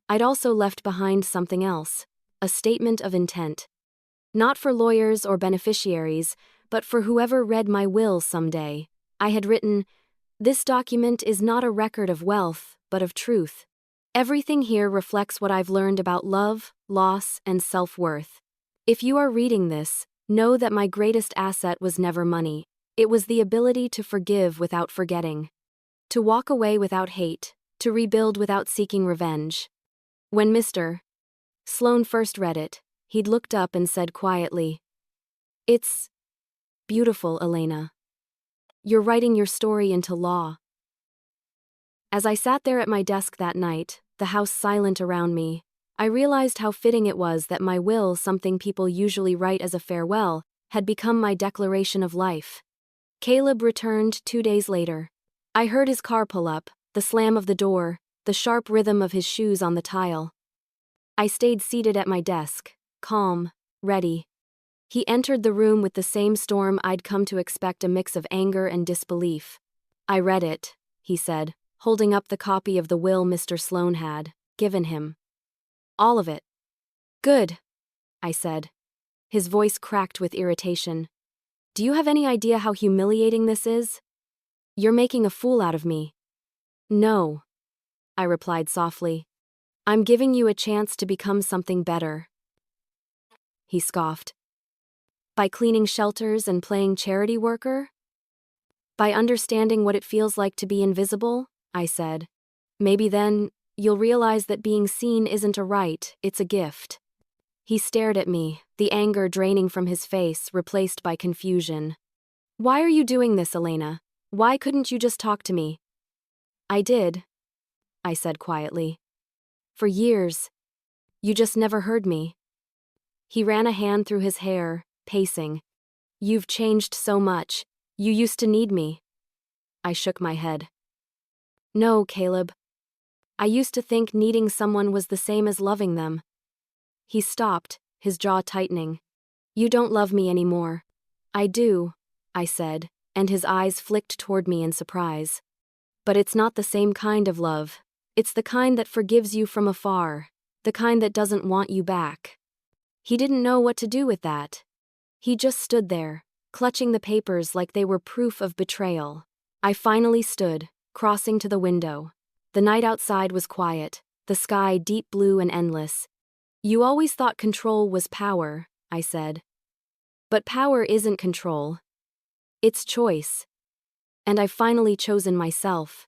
I'd also left behind something else, a statement of intent. Not for lawyers or beneficiaries, but for whoever read my will someday. I had written, "This document is not a record of wealth, but of truth. Everything here reflects what I've learned about love, loss, and self-worth. If you are reading this, know that my greatest asset was never money. It was the ability to forgive without forgetting. To walk away without hate, to rebuild without seeking revenge." When Mr. Sloane first read it, he'd looked up and said quietly, "It's beautiful, Elena. You're writing your story into law." As I sat there at my desk that night, the house silent around me, I realized how fitting it was that my will, something people usually write as a farewell, had become my declaration of life. Caleb returned 2 days later. I heard his car pull up, the slam of the door, the sharp rhythm of his shoes on the tile. I stayed seated at my desk, calm, ready. He entered the room with the same storm I'd come to expect, a mix of anger and disbelief. "I read it," he said, holding up the copy of the will Mr. Sloane had given him. "All of it." "Good," I said. His voice cracked with irritation. "Do you have any idea how humiliating this is? You're making a fool out of me." "No," I replied softly. "I'm giving you a chance to become something better." He scoffed. "By cleaning shelters and playing charity worker?" By understanding what it feels like to be invisible, I said. Maybe then, you'll realize that being seen isn't a right, it's a gift. He stared at me, the anger draining from his face, replaced by confusion. Why are you doing this, Elena? Why couldn't you just talk to me? I did, I said quietly. For years. You just never heard me. He ran a hand through his hair, pacing. You've changed so much. You used to need me. I shook my head. No, Caleb. I used to think needing someone was the same as loving them. He stopped, his jaw tightening. You don't love me anymore. I do, I said, and his eyes flicked toward me in surprise. But it's not the same kind of love. It's the kind that forgives you from afar, the kind that doesn't want you back. He didn't know what to do with that. He just stood there, clutching the papers like they were proof of betrayal. I finally stood, crossing to the window. The night outside was quiet, the sky deep blue and endless. You always thought control was power, I said. But power isn't control. It's choice. And I've finally chosen myself.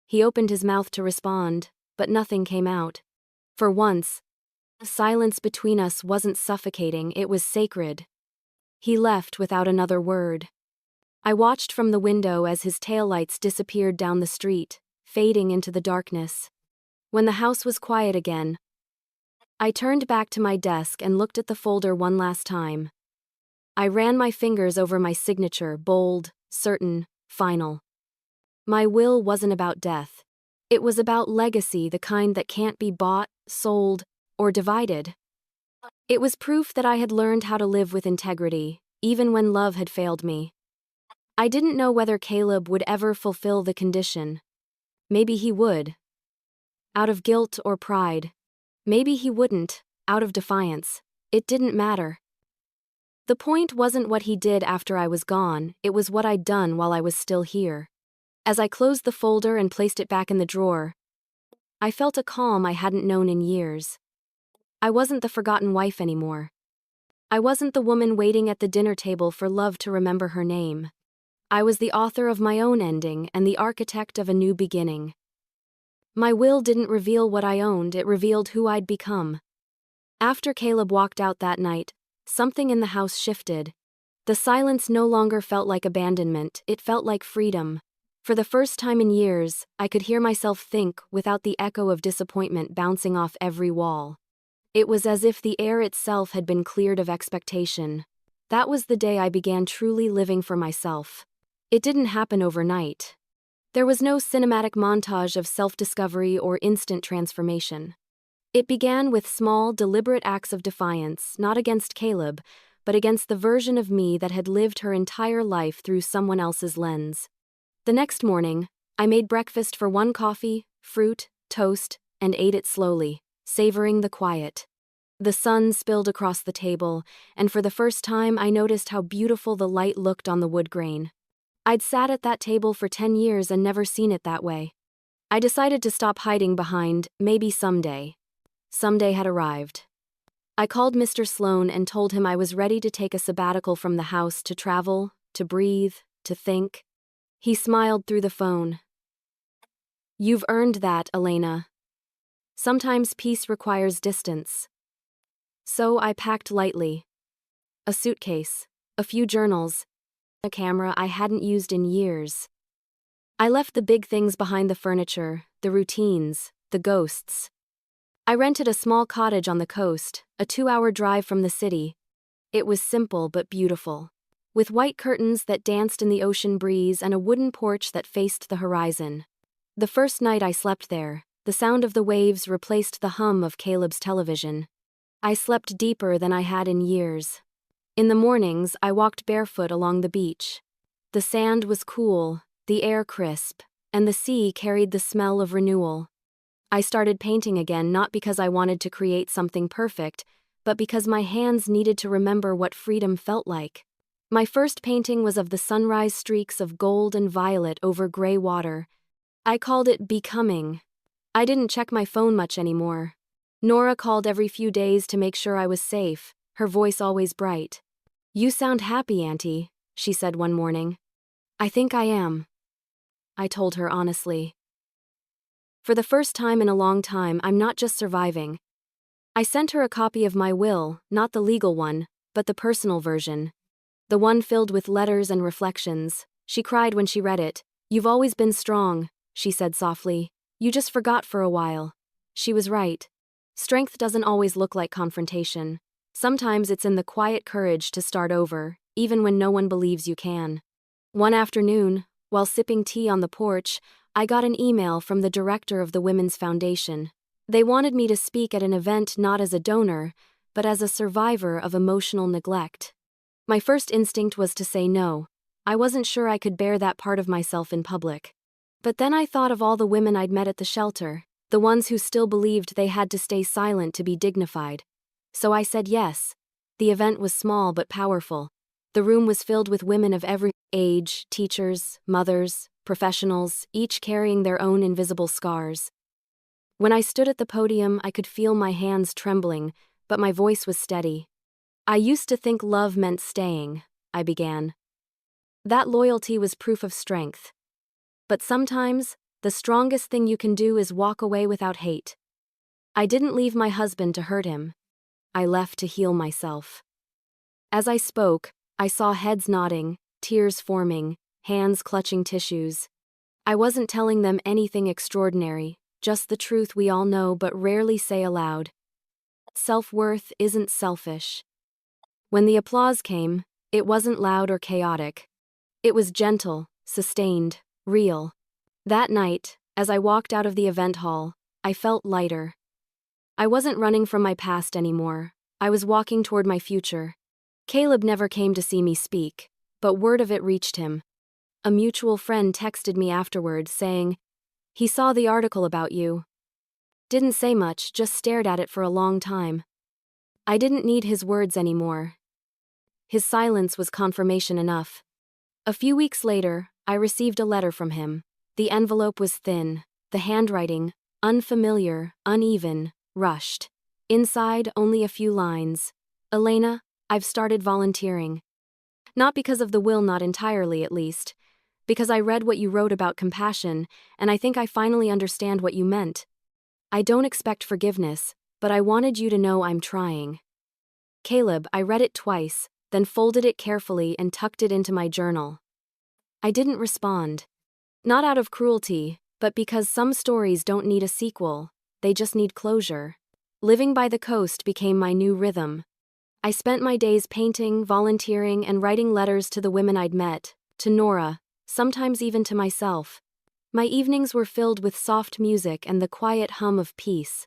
He opened his mouth to respond, but nothing came out. For once, the silence between us wasn't suffocating, it was sacred. He left without another word. I watched from the window as his taillights disappeared down the street, fading into the darkness. When the house was quiet again, I turned back to my desk and looked at the folder one last time. I ran my fingers over my signature, bold, certain, final. My will wasn't about death. It was about legacy, the kind that can't be bought, sold, or divided. It was proof that I had learned how to live with integrity, even when love had failed me. I didn't know whether Caleb would ever fulfill the condition. Maybe he would. Out of guilt or pride. Maybe he wouldn't, out of defiance. It didn't matter. The point wasn't what he did after I was gone, it was what I'd done while I was still here. As I closed the folder and placed it back in the drawer, I felt a calm I hadn't known in years. I wasn't the forgotten wife anymore. I wasn't the woman waiting at the dinner table for love to remember her name. I was the author of my own ending and the architect of a new beginning. My will didn't reveal what I owned, it revealed who I'd become. After Caleb walked out that night, something in the house shifted. The silence no longer felt like abandonment, it felt like freedom. For the first time in years, I could hear myself think without the echo of disappointment bouncing off every wall. It was as if the air itself had been cleared of expectation. That was the day I began truly living for myself. It didn't happen overnight. There was no cinematic montage of self-discovery or instant transformation. It began with small, deliberate acts of defiance, not against Caleb, but against the version of me that had lived her entire life through someone else's lens. The next morning, I made breakfast for one coffee, fruit, toast, and ate it slowly, savoring the quiet. The sun spilled across the table, and for the first time I noticed how beautiful the light looked on the wood grain. I'd sat at that table for 10 years and never seen it that way. I decided to stop hiding behind, maybe someday. Someday had arrived. I called Mr. Sloan and told him I was ready to take a sabbatical from the house to travel, to breathe, to think. He smiled through the phone. You've earned that, Elena. Sometimes peace requires distance. So I packed lightly. A suitcase, a few journals, a camera I hadn't used in years. I left the big things behind, the furniture, the routines, the ghosts. I rented a small cottage on the coast, a 2-hour drive from the city. It was simple but beautiful, with white curtains that danced in the ocean breeze and a wooden porch that faced the horizon. The first night I slept there, the sound of the waves replaced the hum of Caleb's television. I slept deeper than I had in years. In the mornings, I walked barefoot along the beach. The sand was cool, the air crisp, and the sea carried the smell of renewal. I started painting again, not because I wanted to create something perfect, but because my hands needed to remember what freedom felt like. My first painting was of the sunrise streaks of gold and violet over gray water. I called it Becoming. I didn't check my phone much anymore. Nora called every few days to make sure I was safe, her voice always bright. You sound happy, Auntie, she said one morning. I think I am, I told her honestly. For the first time in a long time, I'm not just surviving. I sent her a copy of my will, not the legal one, but the personal version. The one filled with letters and reflections. She cried when she read it. You've always been strong, she said softly. You just forgot for a while. She was right. Strength doesn't always look like confrontation. Sometimes it's in the quiet courage to start over, even when no one believes you can. One afternoon, while sipping tea on the porch, I got an email from the director of the Women's Foundation. They wanted me to speak at an event not as a donor, but as a survivor of emotional neglect. My first instinct was to say no. I wasn't sure I could bear that part of myself in public. But then I thought of all the women I'd met at the shelter, the ones who still believed they had to stay silent to be dignified. So I said yes. The event was small but powerful. The room was filled with women of every age, teachers, mothers, professionals, each carrying their own invisible scars. When I stood at the podium, I could feel my hands trembling, but my voice was steady. I used to think love meant staying, I began. That loyalty was proof of strength. But sometimes, the strongest thing you can do is walk away without hate. I didn't leave my husband to hurt him. I left to heal myself. As I spoke, I saw heads nodding, tears forming, hands clutching tissues. I wasn't telling them anything extraordinary, just the truth we all know but rarely say aloud. Self-worth isn't selfish. When the applause came, it wasn't loud or chaotic. It was gentle, sustained, real. That night, as I walked out of the event hall, I felt lighter. I wasn't running from my past anymore. I was walking toward my future. Caleb never came to see me speak, but word of it reached him. A mutual friend texted me afterward saying, "He saw the article about you." Didn't say much, just stared at it for a long time. I didn't need his words anymore. His silence was confirmation enough. A few weeks later, I received a letter from him. The envelope was thin, the handwriting, unfamiliar, uneven, rushed. Inside, only a few lines. Elena, I've started volunteering. Not because of the will, not entirely at least. Because I read what you wrote about compassion, and I think I finally understand what you meant. I don't expect forgiveness, but I wanted you to know I'm trying. Caleb, I read it twice, then folded it carefully and tucked it into my journal. I didn't respond. Not out of cruelty, but because some stories don't need a sequel, they just need closure. Living by the coast became my new rhythm. I spent my days painting, volunteering, and writing letters to the women I'd met, to Nora, sometimes even to myself. My evenings were filled with soft music and the quiet hum of peace.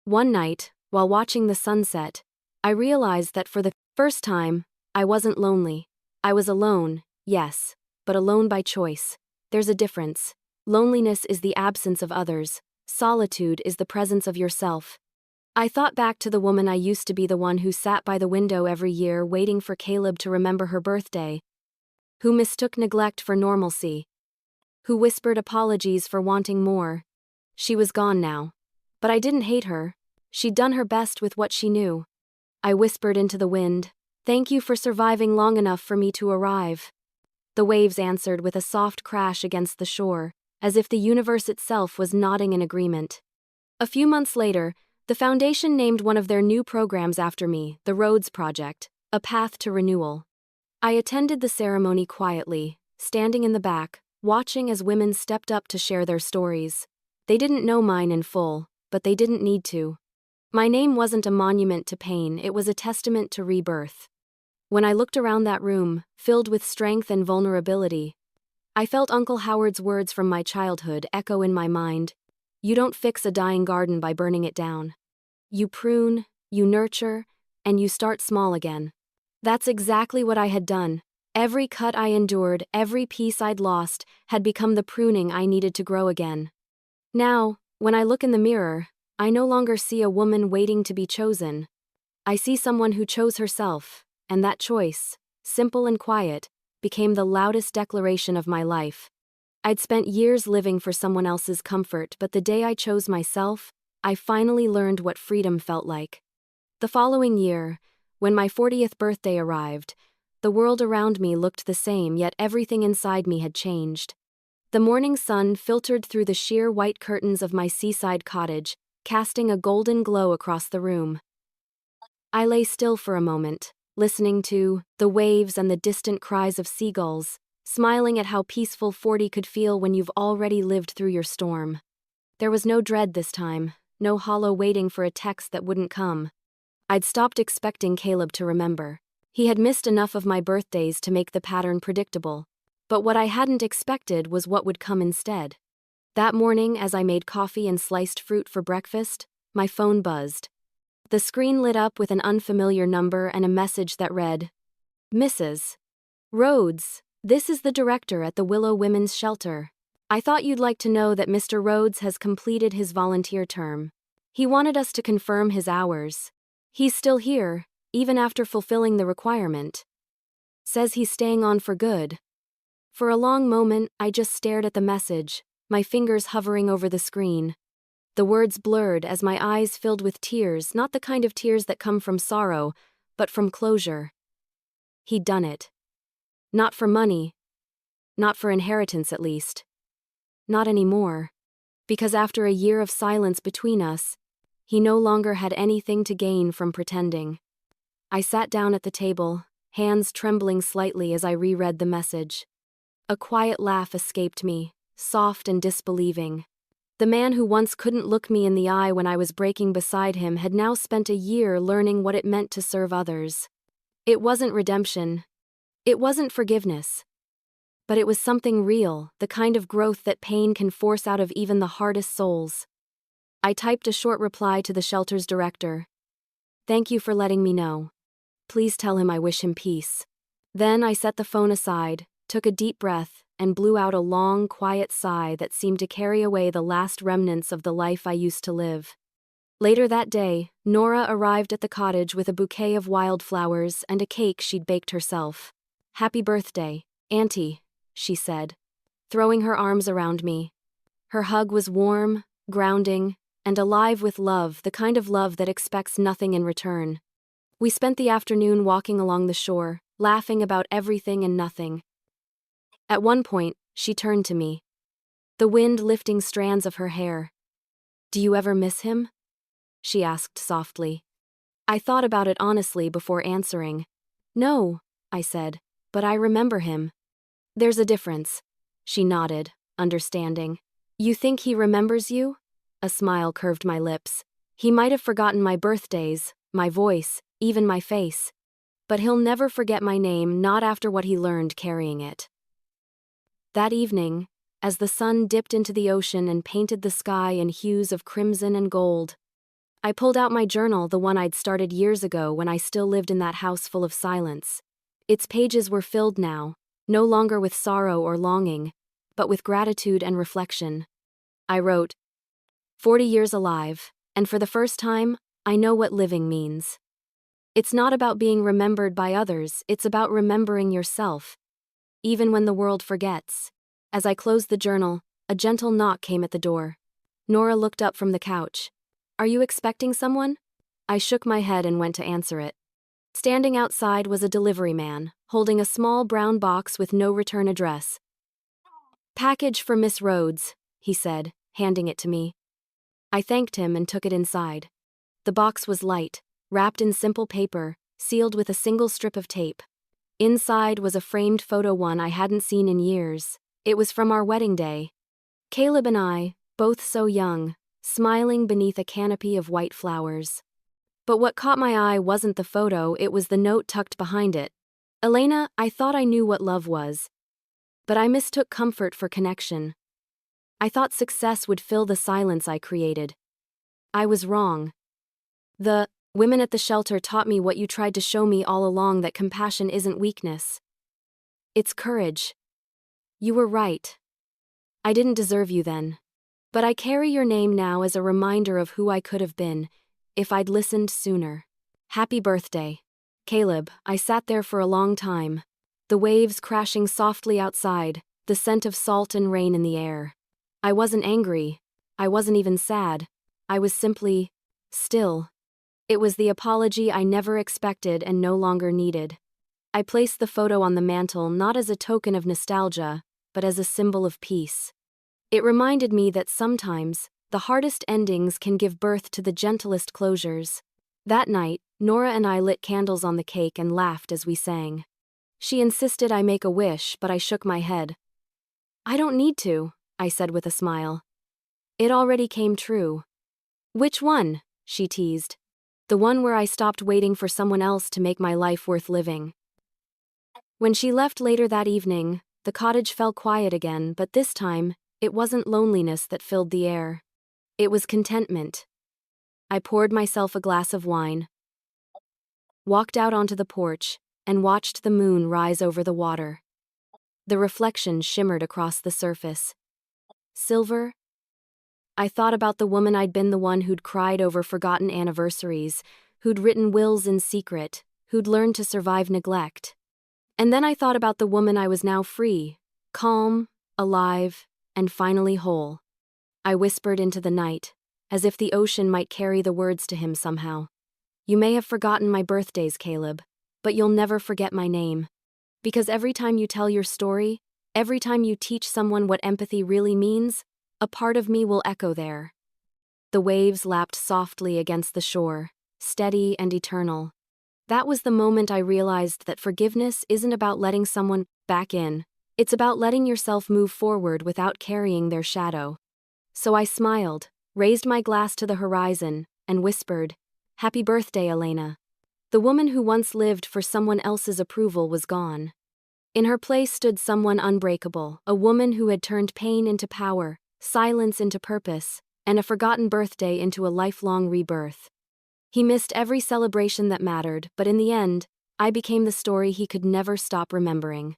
One night, while watching the sunset, I realized that for the first time, I wasn't lonely. I was alone, yes, but alone by choice. There's a difference. Loneliness is the absence of others. Solitude is the presence of yourself. I thought back to the woman I used to be, the one who sat by the window every year waiting for Caleb to remember her birthday, who mistook neglect for normalcy, who whispered apologies for wanting more. She was gone now. But I didn't hate her. She'd done her best with what she knew. I whispered into the wind, "Thank you for surviving long enough for me to arrive." The waves answered with a soft crash against the shore, as if the universe itself was nodding in agreement. A few months later, the foundation named one of their new programs after me, the Rhoades Project, A Path to Renewal. I attended the ceremony quietly, standing in the back, watching as women stepped up to share their stories. They didn't know mine in full, but they didn't need to. My name wasn't a monument to pain, it was a testament to rebirth. When I looked around that room, filled with strength and vulnerability, I felt Uncle Howard's words from my childhood echo in my mind. You don't fix a dying garden by burning it down. You prune, you nurture, and you start small again. That's exactly what I had done. Every cut I endured, every piece I'd lost, had become the pruning I needed to grow again. Now, when I look in the mirror, I no longer see a woman waiting to be chosen. I see someone who chose herself, and that choice, simple and quiet, became the loudest declaration of my life. I'd spent years living for someone else's comfort, but the day I chose myself, I finally learned what freedom felt like. The following year, when my 40th birthday arrived, The world around me looked the same, yet everything inside me had changed. The morning sun filtered through the sheer white curtains of my seaside cottage, casting a golden glow across the room. I lay still for a moment, listening to the waves and the distant cries of seagulls, smiling at how peaceful 40 could feel when you've already lived through your storm. There was no dread this time, no hollow waiting for a text that wouldn't come. I'd stopped expecting Caleb to remember. He had missed enough of my birthdays to make the pattern predictable. But what I hadn't expected was what would come instead. That morning, as I made coffee and sliced fruit for breakfast, my phone buzzed. The screen lit up with an unfamiliar number and a message that read, "Mrs. Rhoades, this is the director at the Willow Women's Shelter. I thought you'd like to know that Mr. Rhoades has completed his volunteer term. He wanted us to confirm his hours. He's still here, even after fulfilling the requirement. Says he's staying on for good." For a long moment, I just stared at the message, my fingers hovering over the screen. The words blurred as my eyes filled with tears, not the kind of tears that come from sorrow, but from closure. He'd done it. Not for money. Not for inheritance, at least. Not anymore. Because after a year of silence between us, he no longer had anything to gain from pretending. I sat down at the table, hands trembling slightly as I reread the message. A quiet laugh escaped me, soft and disbelieving. The man who once couldn't look me in the eye when I was breaking beside him had now spent a year learning what it meant to serve others. It wasn't redemption. It wasn't forgiveness. But it was something real, the kind of growth that pain can force out of even the hardest souls. I typed a short reply to the shelter's director. "Thank you for letting me know. Please tell him I wish him peace." Then I set the phone aside, took a deep breath, and blew out a long, quiet sigh that seemed to carry away the last remnants of the life I used to live. Later that day, Nora arrived at the cottage with a bouquet of wildflowers and a cake she'd baked herself. "Happy birthday, Auntie," she said, throwing her arms around me. Her hug was warm, grounding, and alive with love, the kind of love that expects nothing in return. We spent the afternoon walking along the shore, laughing about everything and nothing. At one point, she turned to me, the wind lifting strands of her hair. "Do you ever miss him?" she asked softly. I thought about it honestly before answering. "No," I said, "but I remember him." "There's a difference," she nodded, understanding. "You think he remembers you?" A smile curved my lips. "He might have forgotten my birthdays, my voice, even my face. But he'll never forget my name, not after what he learned carrying it." That evening, as the sun dipped into the ocean and painted the sky in hues of crimson and gold, I pulled out my journal, the one I'd started years ago when I still lived in that house full of silence. Its pages were filled now, no longer with sorrow or longing, but with gratitude and reflection. I wrote, 40 years alive, and for the first time, I know what living means. It's not about being remembered by others, it's about remembering yourself, even when the world forgets." As I closed the journal, a gentle knock came at the door. Nora looked up from the couch. "Are you expecting someone?" I shook my head and went to answer it. Standing outside was a delivery man, holding a small brown box with no return address. "Package for Miss Rhoades," he said, handing it to me. I thanked him and took it inside. The box was light, wrapped in simple paper, sealed with a single strip of tape. Inside was a framed photo, one I hadn't seen in years. It was from our wedding day. Caleb and I, both so young, smiling beneath a canopy of white flowers. But what caught my eye wasn't the photo, it was the note tucked behind it. "Elena, I thought I knew what love was. But I mistook comfort for connection. I thought success would fill the silence I created. I was wrong. The women at the shelter taught me what you tried to show me all along, that compassion isn't weakness. It's courage. You were right. I didn't deserve you then. But I carry your name now as a reminder of who I could have been, if I'd listened sooner. Happy birthday, Caleb." I sat there for a long time, the waves crashing softly outside, the scent of salt and rain in the air. I wasn't angry. I wasn't even sad. I was simply still. It was the apology I never expected and no longer needed. I placed the photo on the mantel not as a token of nostalgia, but as a symbol of peace. It reminded me that sometimes, the hardest endings can give birth to the gentlest closures. That night, Nora and I lit candles on the cake and laughed as we sang. She insisted I make a wish, but I shook my head. "I don't need to," I said with a smile. "It already came true." "Which one?" she teased. "The one where I stopped waiting for someone else to make my life worth living." When she left later that evening, the cottage fell quiet again, but this time, it wasn't loneliness that filled the air. It was contentment. I poured myself a glass of wine, walked out onto the porch, and watched the moon rise over the water. The reflection shimmered across the surface. Silver? I thought about the woman I'd been, the one who'd cried over forgotten anniversaries, who'd written wills in secret, who'd learned to survive neglect. And then I thought about the woman I was now, free, calm, alive, and finally whole. I whispered into the night, as if the ocean might carry the words to him somehow. "You may have forgotten my birthdays, Caleb, but you'll never forget my name. Because every time you tell your story, every time you teach someone what empathy really means, a part of me will echo there." The waves lapped softly against the shore, steady and eternal. That was the moment I realized that forgiveness isn't about letting someone back in. It's about letting yourself move forward without carrying their shadow. So I smiled, raised my glass to the horizon, and whispered, "Happy birthday, Elena." The woman who once lived for someone else's approval was gone. In her place stood someone unbreakable, a woman who had turned pain into power, silence into purpose, and a forgotten birthday into a lifelong rebirth. He missed every celebration that mattered, but in the end, I became the story he could never stop remembering.